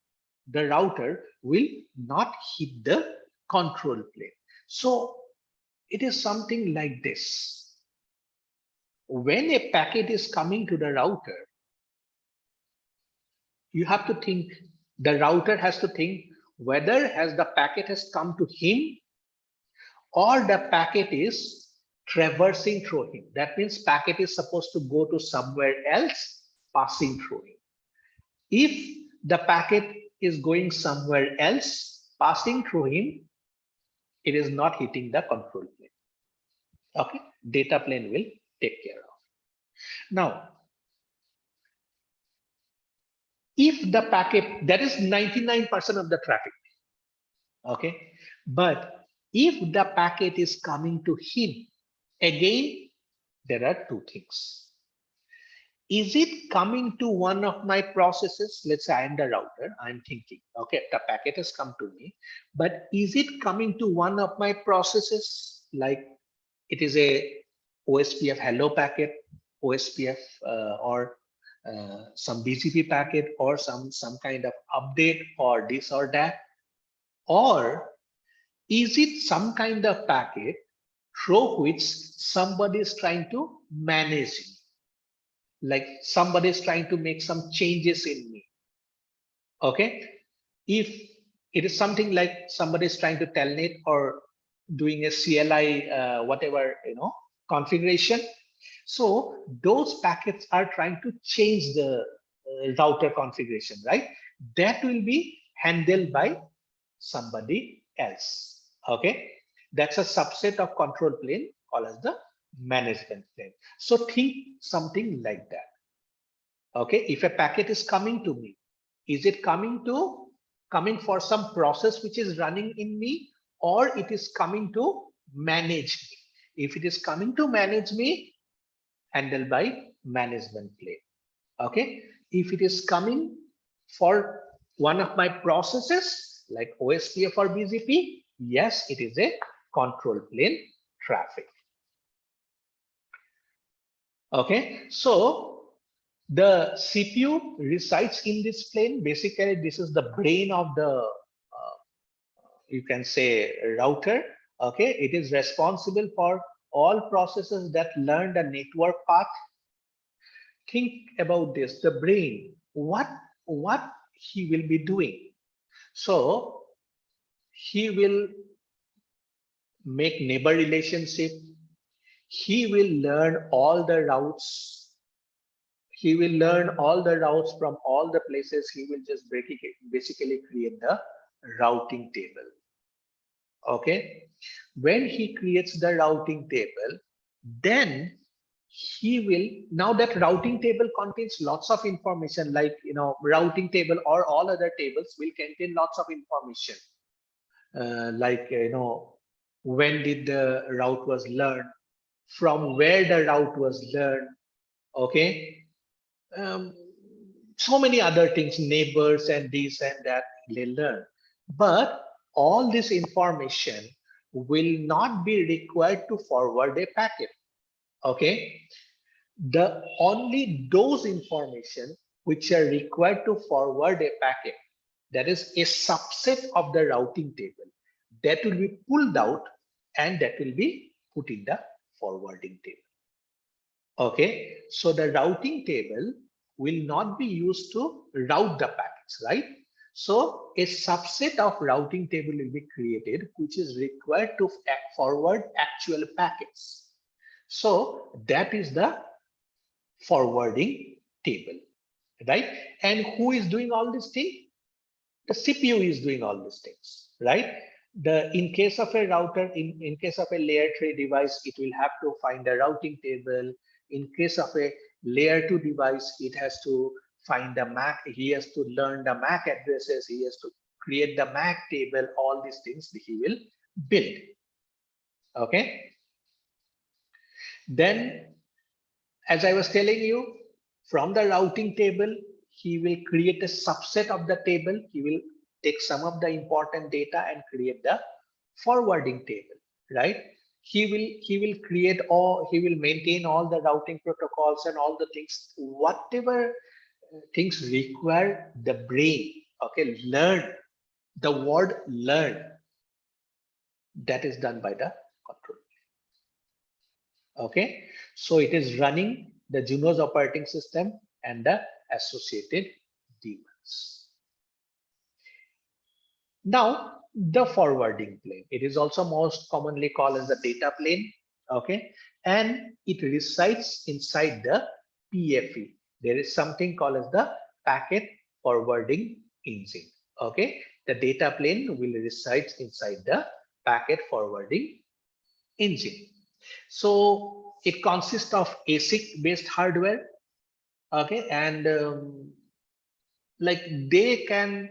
the router will not hit the control plane. So it is something like this. When a packet is coming to the router, you have to think, the router has to think whether the packet has come to him or the packet is traversing through him. That means packet is supposed to go to somewhere else, passing through him. If the packet is going somewhere else, passing through him, it is not hitting the control plane. Okay, data plane will take care of. Now, if the packet, that is 99% of the traffic, okay, but if the packet is coming to him, again, there are two things. is it coming to one of my processes? Let's say I am the router, I'm thinking, okay, the packet has come to me, but is it coming to one of my processes? Like it is a OSPF hello packet, OSPF or some BGP packet or some kind of update or this or that? Or is it some kind of packet through which somebody is trying to manage me? Like somebody is trying to make some changes in me. Okay. If it is something like somebody is trying to telnet or doing a CLI, whatever, configuration. So those packets are trying to change the router configuration, right? That will be handled by somebody else. Okay. That's a subset of control plane called as the management plane. So think something like that. Okay, if a packet is coming to me, is it coming for some process which is running in me, or it is coming to manage me? If it is coming to manage me, handled by management plane. Okay, if it is coming for one of my processes like OSPF or BGP, yes, it is a control plane traffic. Okay, so the CPU resides in this plane. Basically, this is the brain of the, you can say, router. Okay, it is responsible for all processes that learn the network path. Think about this, the brain, what he will be doing. So he will make neighbor relationship. He will learn all the routes. He will learn all the routes from all the places. He will just basically create the routing table. Okay. When he creates the routing table, then he will, now that routing table contains lots of information, like, routing table or all other tables will contain lots of information. Like, when did the route was learned, from where the route was learned. Okay. um, so many other things, neighbors and this and that they learn. But all this information will not be required to forward a packet. Okay. The only those information which are required to forward a packet, that is a subset of the routing table, that will be pulled out and that will be put in the forwarding table. Okay, so the routing table will not be used to route the packets, right? So a subset of routing table will be created, which is required to forward actual packets. So that is the forwarding table, right? And who is doing all this thing? The CPU is doing all these things, right? In case of a router, in case of a layer 3 device, it will have to find a routing table. In case of a layer 2 device, it has to find the MAC. He has to learn the MAC addresses. He has to create the MAC table. All these things he will build. Okay. Then, as I was telling you, from the routing table, he will create a subset of the table. He will take some of the important data and create the forwarding table, right? He will create, all, he will maintain all the routing protocols and all the things, whatever things require the brain. Okay, learn, the word learn, that is done by the control. Okay, so it is running the Juno's operating system and the associated daemons. Now, the forwarding plane, it is also most commonly called as the data plane. Okay, and it resides inside the PFE. There is something called as the packet forwarding engine. Okay, the data plane will reside inside the packet forwarding engine. So it consists of ASIC based hardware. Okay, and like they can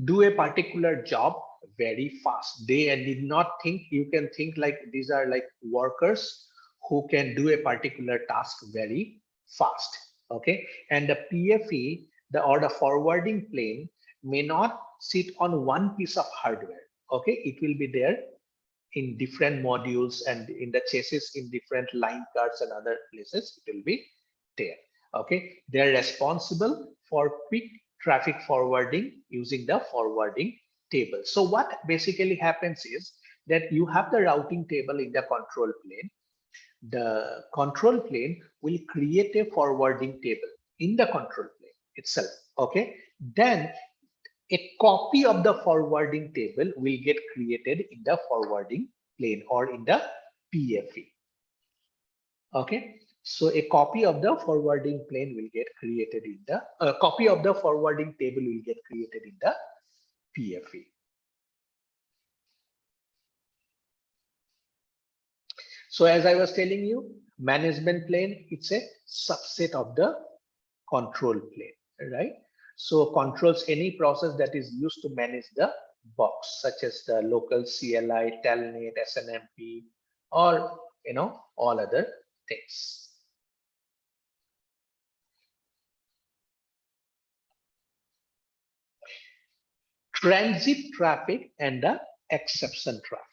do a particular job very fast. They did not think, you can think like these are like workers who can do a particular task very fast. Okay, and the PFE, the forwarding plane, may not sit on one piece of hardware. Okay, it will be there in different modules and in the chassis in different line cards and other places. It will be there. Okay, they are responsible for quick traffic forwarding using the forwarding table. So what basically happens is that you have the routing table in the control plane. The control plane will create a forwarding table in the control plane itself. Okay, then a copy of the forwarding table will get created in the forwarding plane or in the PFE. Okay, so a copy of the forwarding plane will get created in the copy of the forwarding table will get created in the PFE. So as I was telling you, management plane, it's a subset of the control plane, right? So controls any process that is used to manage the box, such as the local CLI, telnet, SNMP, or all other things. Transit traffic and the exception traffic.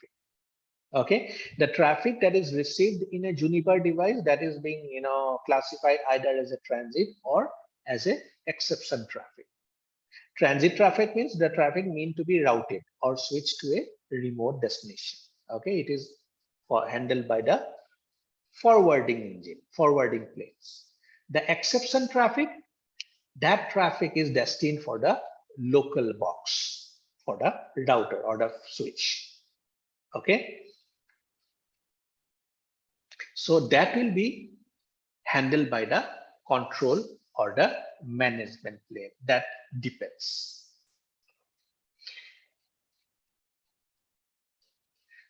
Okay, the traffic that is received in a Juniper device, that is being classified either as a transit or as a exception traffic. Transit traffic means the traffic meant to be routed or switched to a remote destination. Okay, it is handled by the forwarding engine, forwarding planes. The exception traffic, that traffic is destined for the local box, for the router or the switch. Okay, so that will be handled by the control or the management plane. That depends.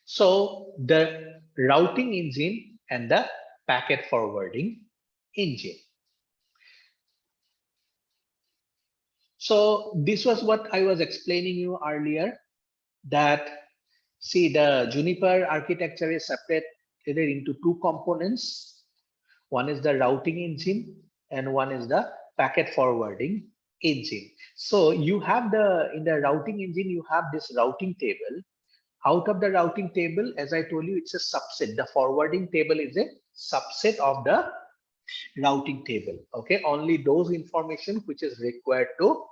So the routing engine and the packet forwarding engine. So this was what I was explaining you earlier, that see, the Juniper architecture is separated into two components. One is the routing engine and one is the packet forwarding engine. So you have in the routing engine, you have this routing table. Out of the routing table, as I told you, it's a subset. The forwarding table is a subset of the routing table. Okay, only those information which is required to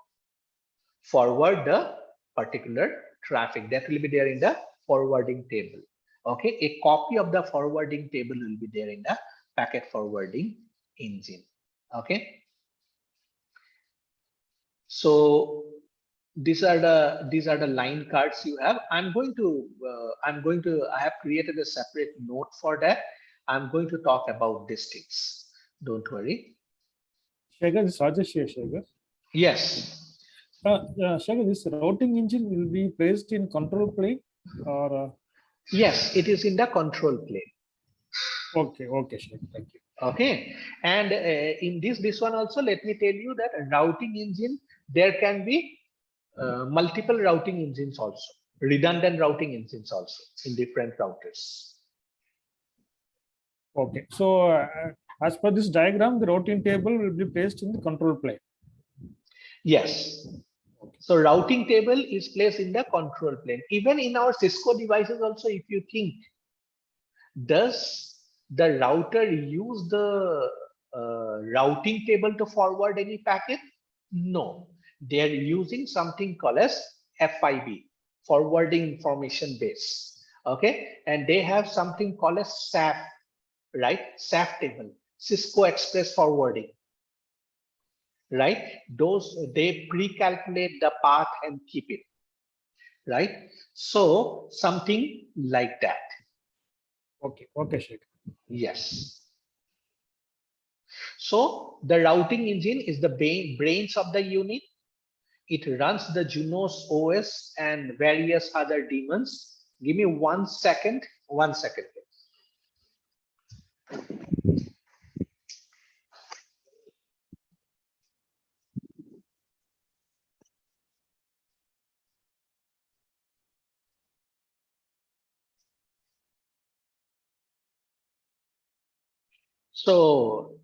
forward the particular traffic, that will be there in the forwarding table. Okay, a copy of the forwarding table will be there in the packet forwarding engine. Okay, so these are the line cards you have. I have created a separate note for that. I'm going to talk about these things. Don't worry. Shagar, this is Rajesh here, Shagar. Yes. Shagar, this routing engine will be placed in control plane or? Yes, it is in the control plane. Okay, Shagar, thank you. Okay, and in this one also, let me tell you that a routing engine, there can be multiple routing engines also, redundant routing engines also in different routers. Okay, so as per this diagram, the routing table will be placed in the control plane. Yes. So routing table is placed in the control plane. Even in our Cisco devices also, if you think, does the router use the routing table to forward any packet? No, they are using something called as FIB, forwarding information base. Okay, and they have something called as SAF, right? SAF table, Cisco Express Forwarding, right? Those, they pre-calculate the path and keep it, right? So something like that. Okay, Shagar. Yes. So the routing engine is the brains of the unit. It runs the Junos OS and various other daemons. Give me 1 second. 1 second. So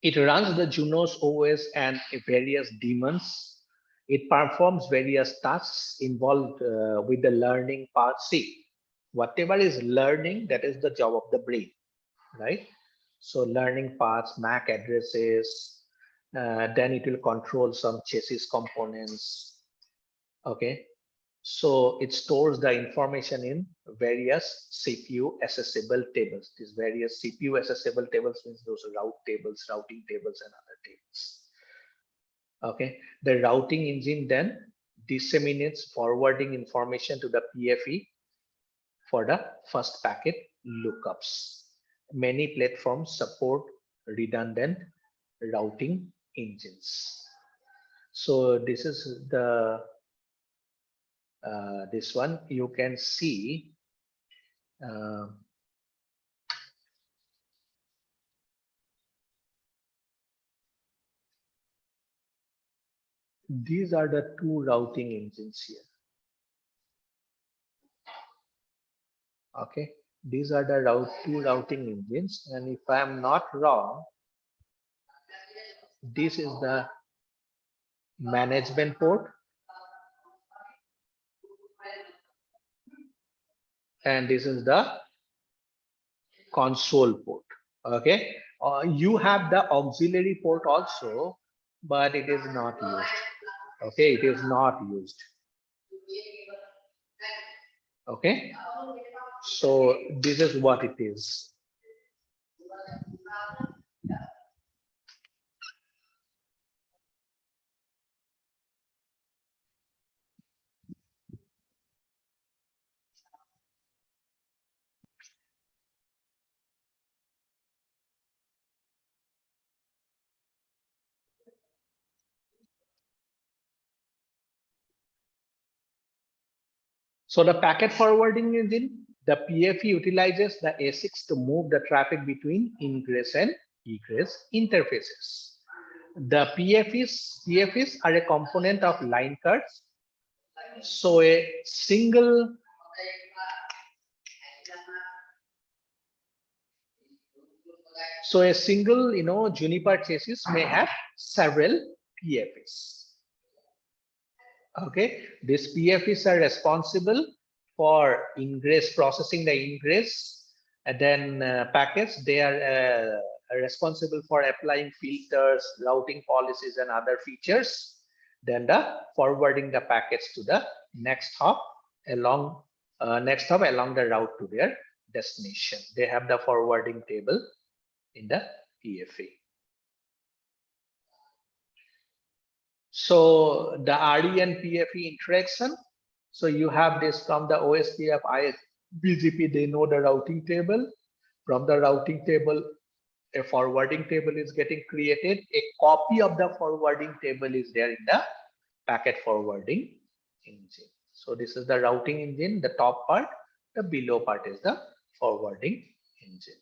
It runs the Junos OS and various daemons. It performs various tasks involved with the learning part. See, whatever is learning, that is the job of the brain, right? So learning paths, MAC addresses, then it will control some chassis components. Okay, so it stores the information in various CPU accessible tables. These various CPU accessible tables means those route tables, routing tables, and other tables. Okay, the routing engine then disseminates forwarding information to the PFE for the first packet lookups. Many platforms support redundant routing engines. So this is the this one you can see these are the two routing engines here. Okay, these are the two routing engines, and if I am not wrong, this is the management port and this is the console port. Okay, you have the auxiliary port also, but it is not used. Okay, it is not used. Okay, so this is what it is. So the packet forwarding engine, the PFE utilizes the ASICs to move the traffic between ingress and egress interfaces. The PFEs are a component of line cards. So a single Juniper chassis may have several PFEs. Okay, these PFEs are responsible for ingress, processing the ingress, and then packets. They are responsible for applying filters, routing policies, and other features. Then the forwarding the packets to the next hop along the route to their destination. They have the forwarding table in the PFE. So the RE and PFE interaction. So you have this from the OSPF BGP, they know the routing table. From the routing table, a forwarding table is getting created. A copy of the forwarding table is there in the packet forwarding engine. So this is the routing engine, the top part, the below part is the forwarding engine.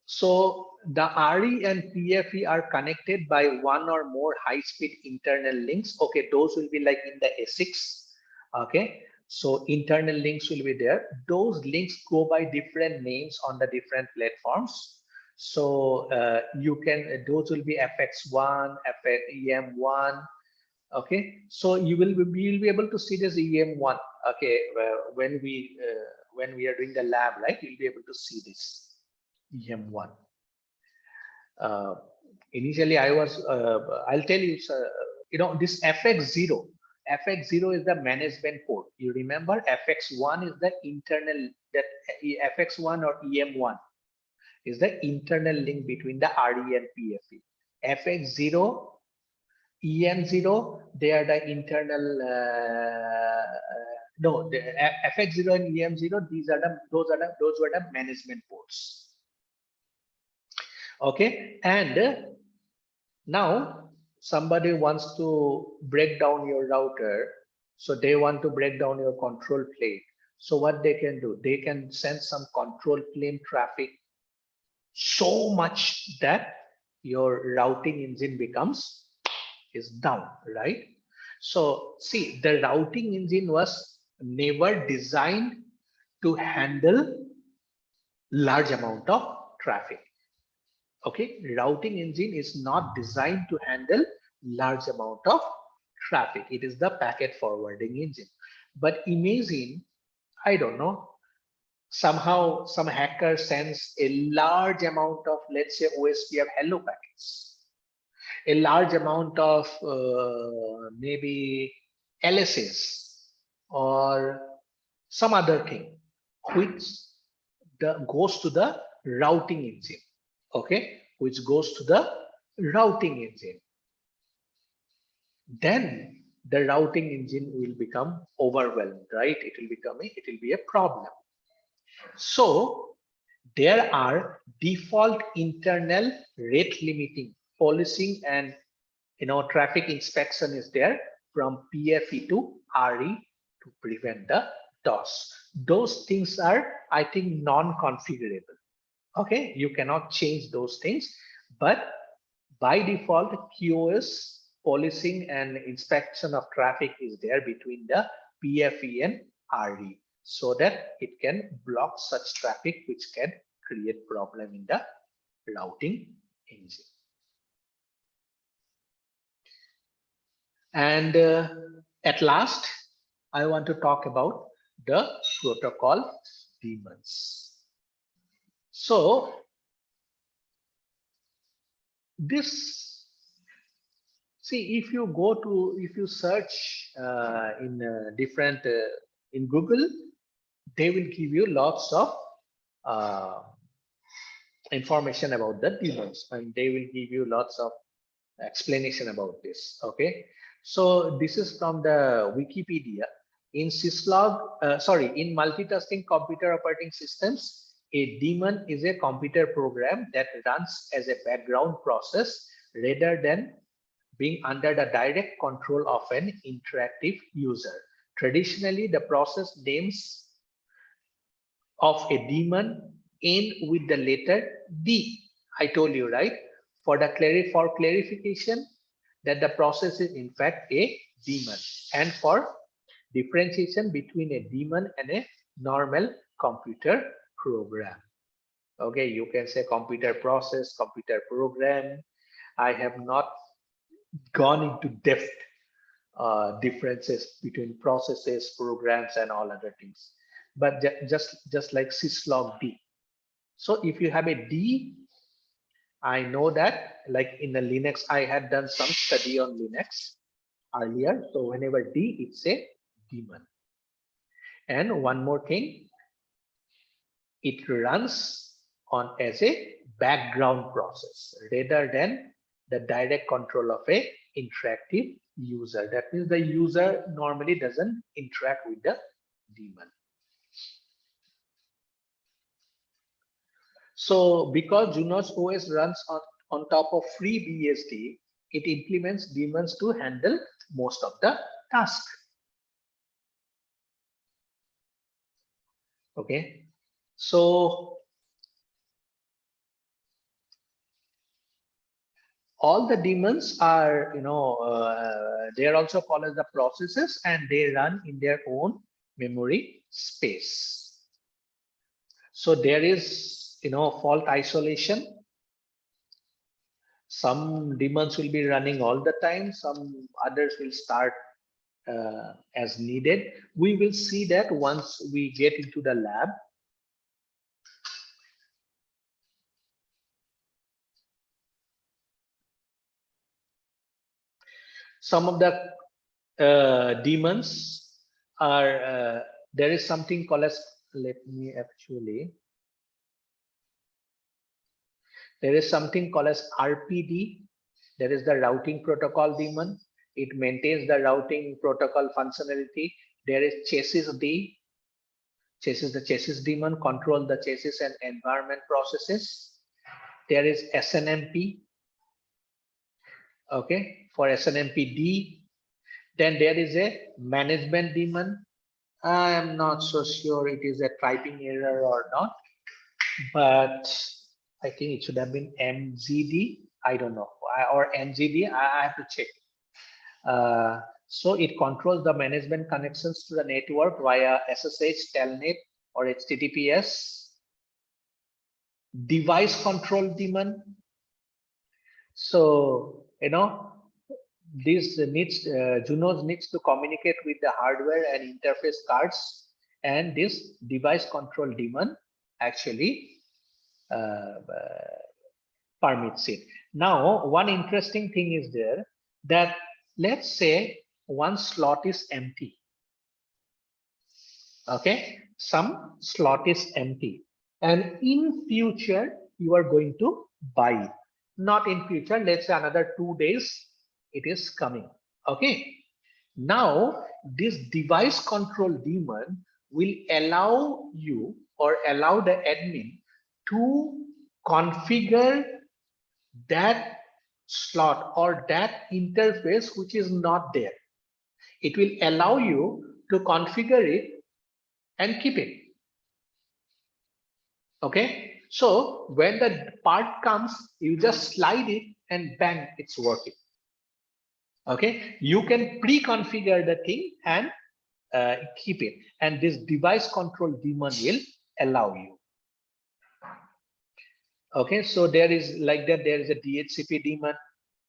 So the RE and PFE are connected by one or more high-speed internal links. Okay, those will be like in the ASICs. Okay, so internal links will be there. Those links go by different names on the different platforms. So those will be FX1, EM1. Okay, so you will be able to see this EM1. Okay, when we are doing the lab, right? You'll be able to see this. EM1. Initially, I'll tell you, this FX0 is the management port. You remember FX1 is the internal, that FX1 or EM1 is the internal link between the RE and PFE. FX0, EM0, they are the internal, the FX0 and EM0, those were the management ports. Okay, and now somebody wants to break down your router, so they want to break down your control plane. So what they can do, they can send some control plane traffic so much that your routing engine is down, right? So see, the routing engine was never designed to handle large amount of traffic. Okay, routing engine is not designed to handle large amount of traffic. It is the packet forwarding engine. But imagine, I don't know, somehow some hacker sends a large amount of, let's say, OSPF hello packets, a large amount of maybe LSS or some other thing, which goes to the routing engine. Okay, which goes to the routing engine. Then the routing engine will become overwhelmed, right? It will be a problem. So there are default internal rate limiting, policing, and traffic inspection is there from PFE to RE to prevent the DOS. Those things are, I think, non-configurable. Okay, you cannot change those things, but by default, QoS policing and inspection of traffic is there between the PFE and RE, so that it can block such traffic which can create problem in the routing engine. And at last, I want to talk about the protocol daemons. So this, see, if you search in different in Google, they will give you lots of information about the daemons, and they will give you lots of explanation about this. Okay, so this is from the Wikipedia. In in multitasking computer operating systems, a daemon is a computer program that runs as a background process rather than being under the direct control of an interactive user. Traditionally, the process names of a daemon end with the letter D. I told you, right? For clarification that the process is in fact a daemon, and for differentiation between a daemon and a normal computer program. Okay, you can say computer process, computer program. I have not gone into depth differences between processes, programs, and all other things, but just like syslog D. So if you have a D, I know that, like in the Linux, I had done some study on Linux earlier. So whenever D, it's a daemon. And one more thing, it runs on as a background process rather than the direct control of a interactive user. That means the user normally doesn't interact with the daemon. So because Junos OS runs on top of FreeBSD, it implements daemons to handle most of the tasks. Okay, so all the daemons are, they are also called as the processes, and they run in their own memory space. So there is, fault isolation. Some daemons will be running all the time. Some others will start as needed. We will see that once we get into the lab. Some of the daemons are, there is something called as, there is something called as RPD. There is the routing protocol daemon. It maintains the routing protocol functionality. There is chassis D. The chassis daemon control the chassis and environment processes. There is SNMP. Okay, for SNMP-D. Then there is a management daemon. I am not so sure it is a typing error or not, but I think it should have been MGD. I don't know, or MGD. I have to check. So it controls the management connections to the network via SSH, Telnet, or HTTPS. device control daemon. So, this needs, Junos needs to communicate with the hardware and interface cards, and this device control daemon actually permits it. Now, one interesting thing is there that let's say one slot is empty. Okay, some slot is empty, and in future you are going to buy it. Not in future, let's say another 2 days it is coming. Okay, now this device control daemon will allow you or allow the admin to configure that slot or that interface which is not there. It will allow you to configure it and keep it. Okay, so when the part comes, you just slide it and bang, it's working. Okay, you can pre-configure the thing and keep it, and this device control daemon will allow you. Okay, so there is like that, there is a DHCP daemon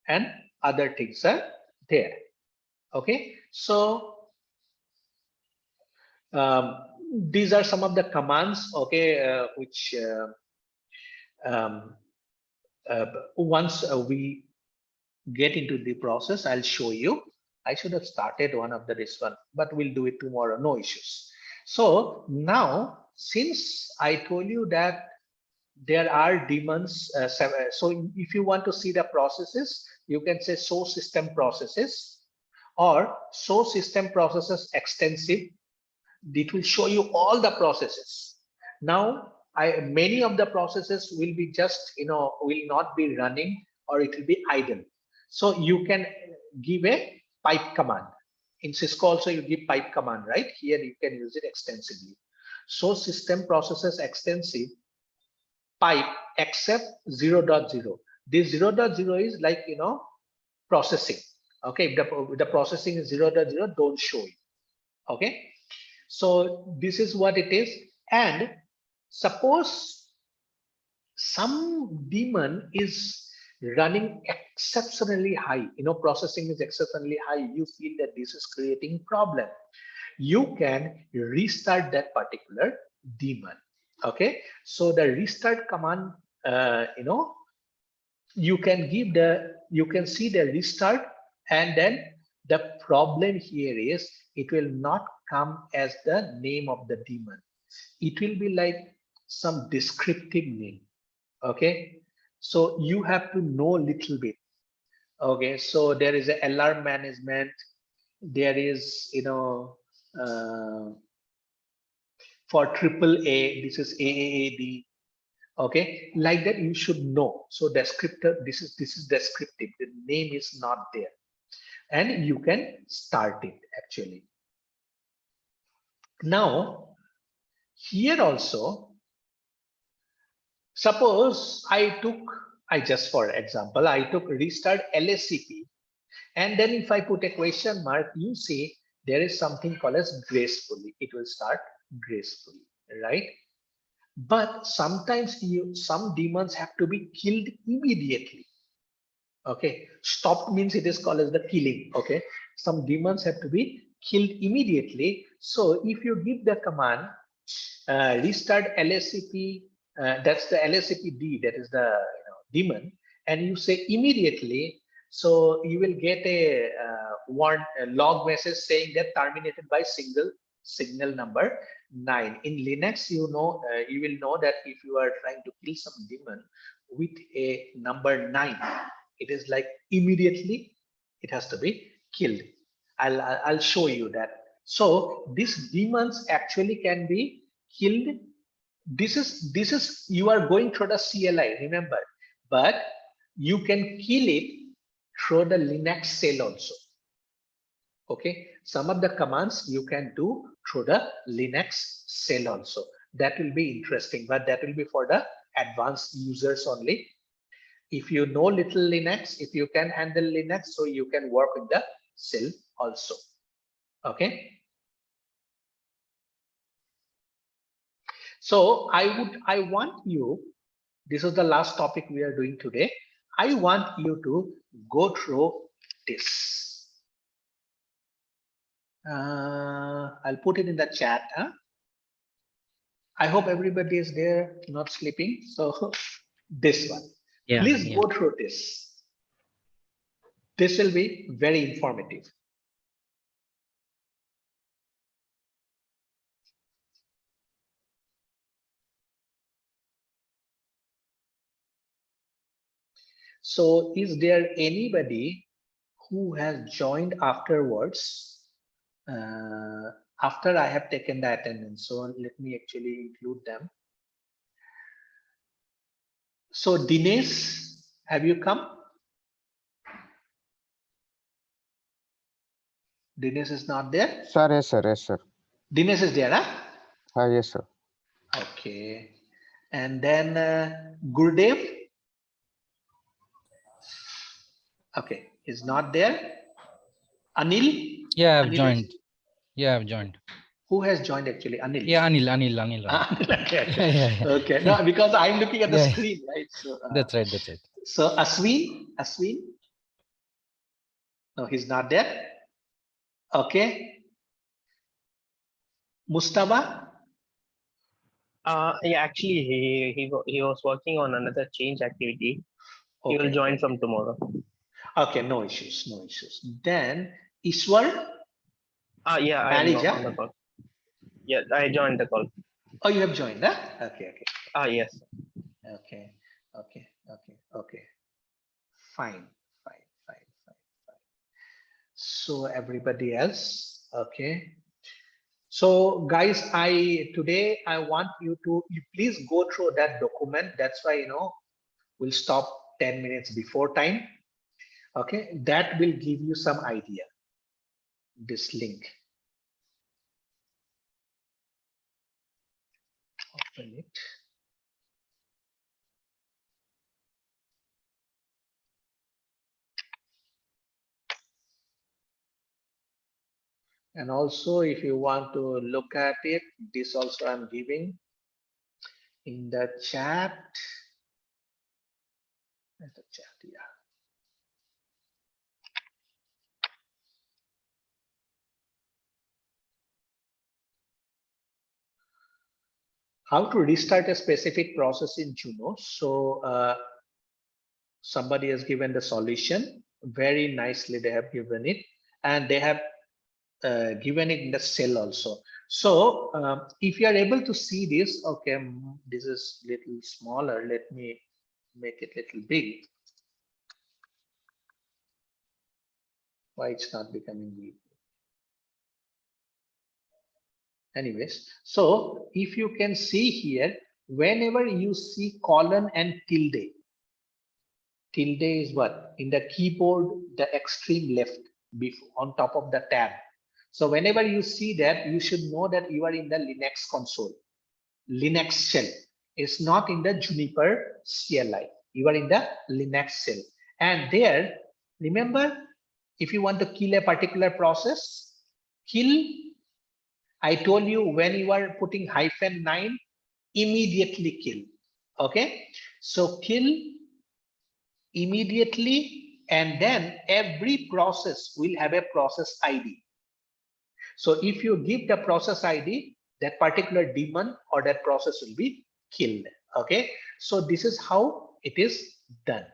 and other things are there. Okay, so these are some of the commands, okay, which once we get into the process, I'll show you. I should have started one of this one, but we'll do it tomorrow, no issues. So now, since I told you that there are daemons, so if you want to see the processes, you can say show system processes or show system processes extensive. It will show you all the processes. Now, many of the processes will be just, will not be running, or it will be idle. So you can give a pipe command. In Cisco also you give pipe command, right? Here you can use it extensively. So system processes extensive pipe except 0.0. This 0.0 is like, processing. Okay, if the processing is 0.0, don't show it. Okay, so this is what it is. And suppose some daemon is running exceptionally high, processing is exceptionally high, you feel that this is creating problem, you can restart that particular daemon. Okay, so the restart command, you can see the restart, and then the problem here is it will not come as the name of the daemon. It will be like some descriptive name. Okay, so you have to know a little bit. Okay, so there is a alarm management, there is, for AAA, this is AAAD. Okay, like that you should know. So descriptor, this is descriptive, the name is not there, and you can start it actually. Now here also, suppose I just for example I took restart LSCP, and then if I put a question mark, you see there is something called as gracefully, it will start gracefully, right? But sometimes some daemons have to be killed immediately. Okay, stopped means it is called as the killing. Okay, some daemons have to be killed immediately. So if you give the command restart LSCP, that's the LSCP-D, that is the daemon, and you say immediately, so you will get a log message saying that terminated by signal number 9. In Linux, you will know that if you are trying to kill some daemon with a number 9, it is like immediately it has to be killed. I'll show you that. So these daemons actually can be killed. This is you are going through the CLI, remember, but you can kill it through the Linux shell also. Okay, some of the commands you can do through the Linux shell also. That will be interesting, but that will be for the advanced users only. If you know little Linux, if you can handle Linux, so you can work with the shell also. Okay. So I want you This is the last topic we are doing today. I want you to go through this. I'll put it in the chat. Huh? I hope everybody is there, not sleeping. So this one, Yeah, please yeah. go through this. This will be very informative. So is there anybody who has joined afterwards, after I have taken the attendance? So let me actually include them. So Dinesh, have you come? Dinesh is not there. Sir, yes, sir, yes, sir. Dinesh is there, huh? Yes, sir. Okay. And then Gurdev. Okay, is not there. Anil. Yeah, I've Anil joined. is, Yeah, I've joined. who has joined actually? Anil. Yeah, Anil. Okay, Yeah, yeah. okay. No, because I'm looking at the Yeah, screen, right? So that's right. That's right. so Aswin. No, he's not there. Okay. Mustafa. Yeah, actually, he was working on another change activity. He will Okay. join from tomorrow. Okay, no issues, no issues. Then Iswar, Yeah, I am marriage, on the call. Yeah, I joined the call. Oh, you have joined, huh? Okay, okay, Yes. okay, okay. Fine. So everybody else, okay. So guys, today I want you to please go through that document. That's why we'll stop 10 minutes before time. Okay, that will give you some idea. This link. Open it. And also, if you want to look at it, this also I'm giving in the chat. Yeah. How to restart a specific process in Juno. So somebody has given the solution. Very nicely they have given it, and they have given it in the cell also. So if you are able to see this, okay, this is little smaller. Let me make it little big. Why it's not becoming big? Anyways, so if you can see here, whenever you see colon and tilde is what? In the keyboard, the extreme left on top of the tab. So whenever you see that, you should know that you are in the Linux console, Linux shell. It's not in the Juniper CLI. You are in the Linux shell. And there, remember, if you want to kill a particular process, kill, I told you when you are putting -9, immediately kill. Okay, so kill immediately, and then every process will have a process ID. So if you give the process ID, that particular daemon or that process will be killed. Okay, so this is how it is done.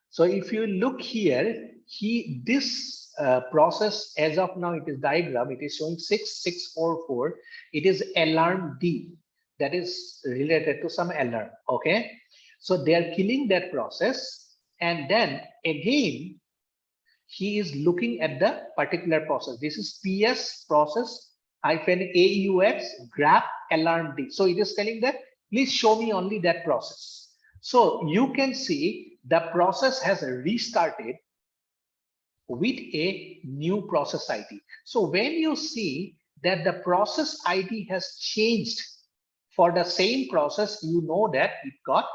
So if you look here, this process as of now, it is diagram, it is showing 6644. It is alarm D, that is related to some alarm. Okay, so they are killing that process, and then again he is looking at the particular process. This is PS process -AUX grab alarm D. So it is telling that please show me only that process. So you can see the process has restarted with a new process ID. So when you see that the process ID has changed for the same process, you know that it got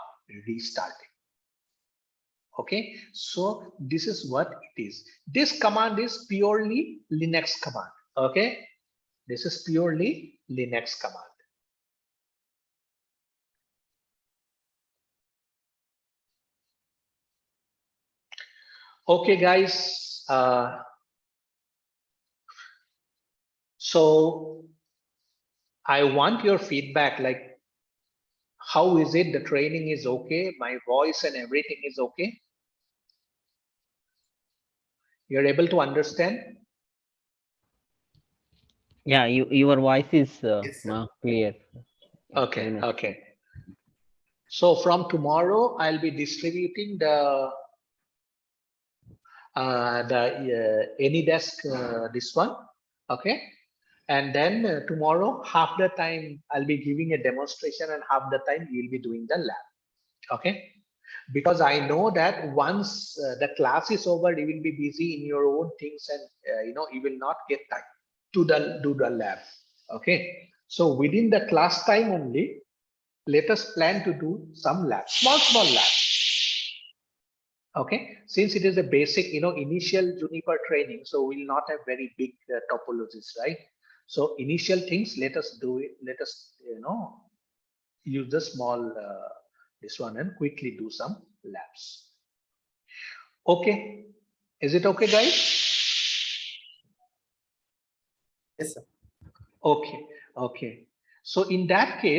restarted. Okay, so this is what it is. This command is purely Linux command. Okay, this is purely Linux command. Okay, guys. So I want your feedback, like, how is it? The training is okay? My voice and everything is okay? You're able to understand? Yeah, your voice is Yes, sir. clear. Okay, Very nice. okay. So from tomorrow, I'll be distributing the AnyDesk, this one, okay? And then tomorrow, half the time I'll be giving a demonstration and half the time you'll be doing the lab, okay? Because I know that once the class is over, you will be busy in your own things and you will not get time to do the lab, okay? So within the class time only, let us plan to do some labs, small labs. Okay, since it is a basic, initial Juniper training, so we'll not have very big topologies, right? So initial things, let us do it. Let us, use the small this one and quickly do some labs. Okay, is it okay, guys? Yes, sir. Okay, okay. So in that case,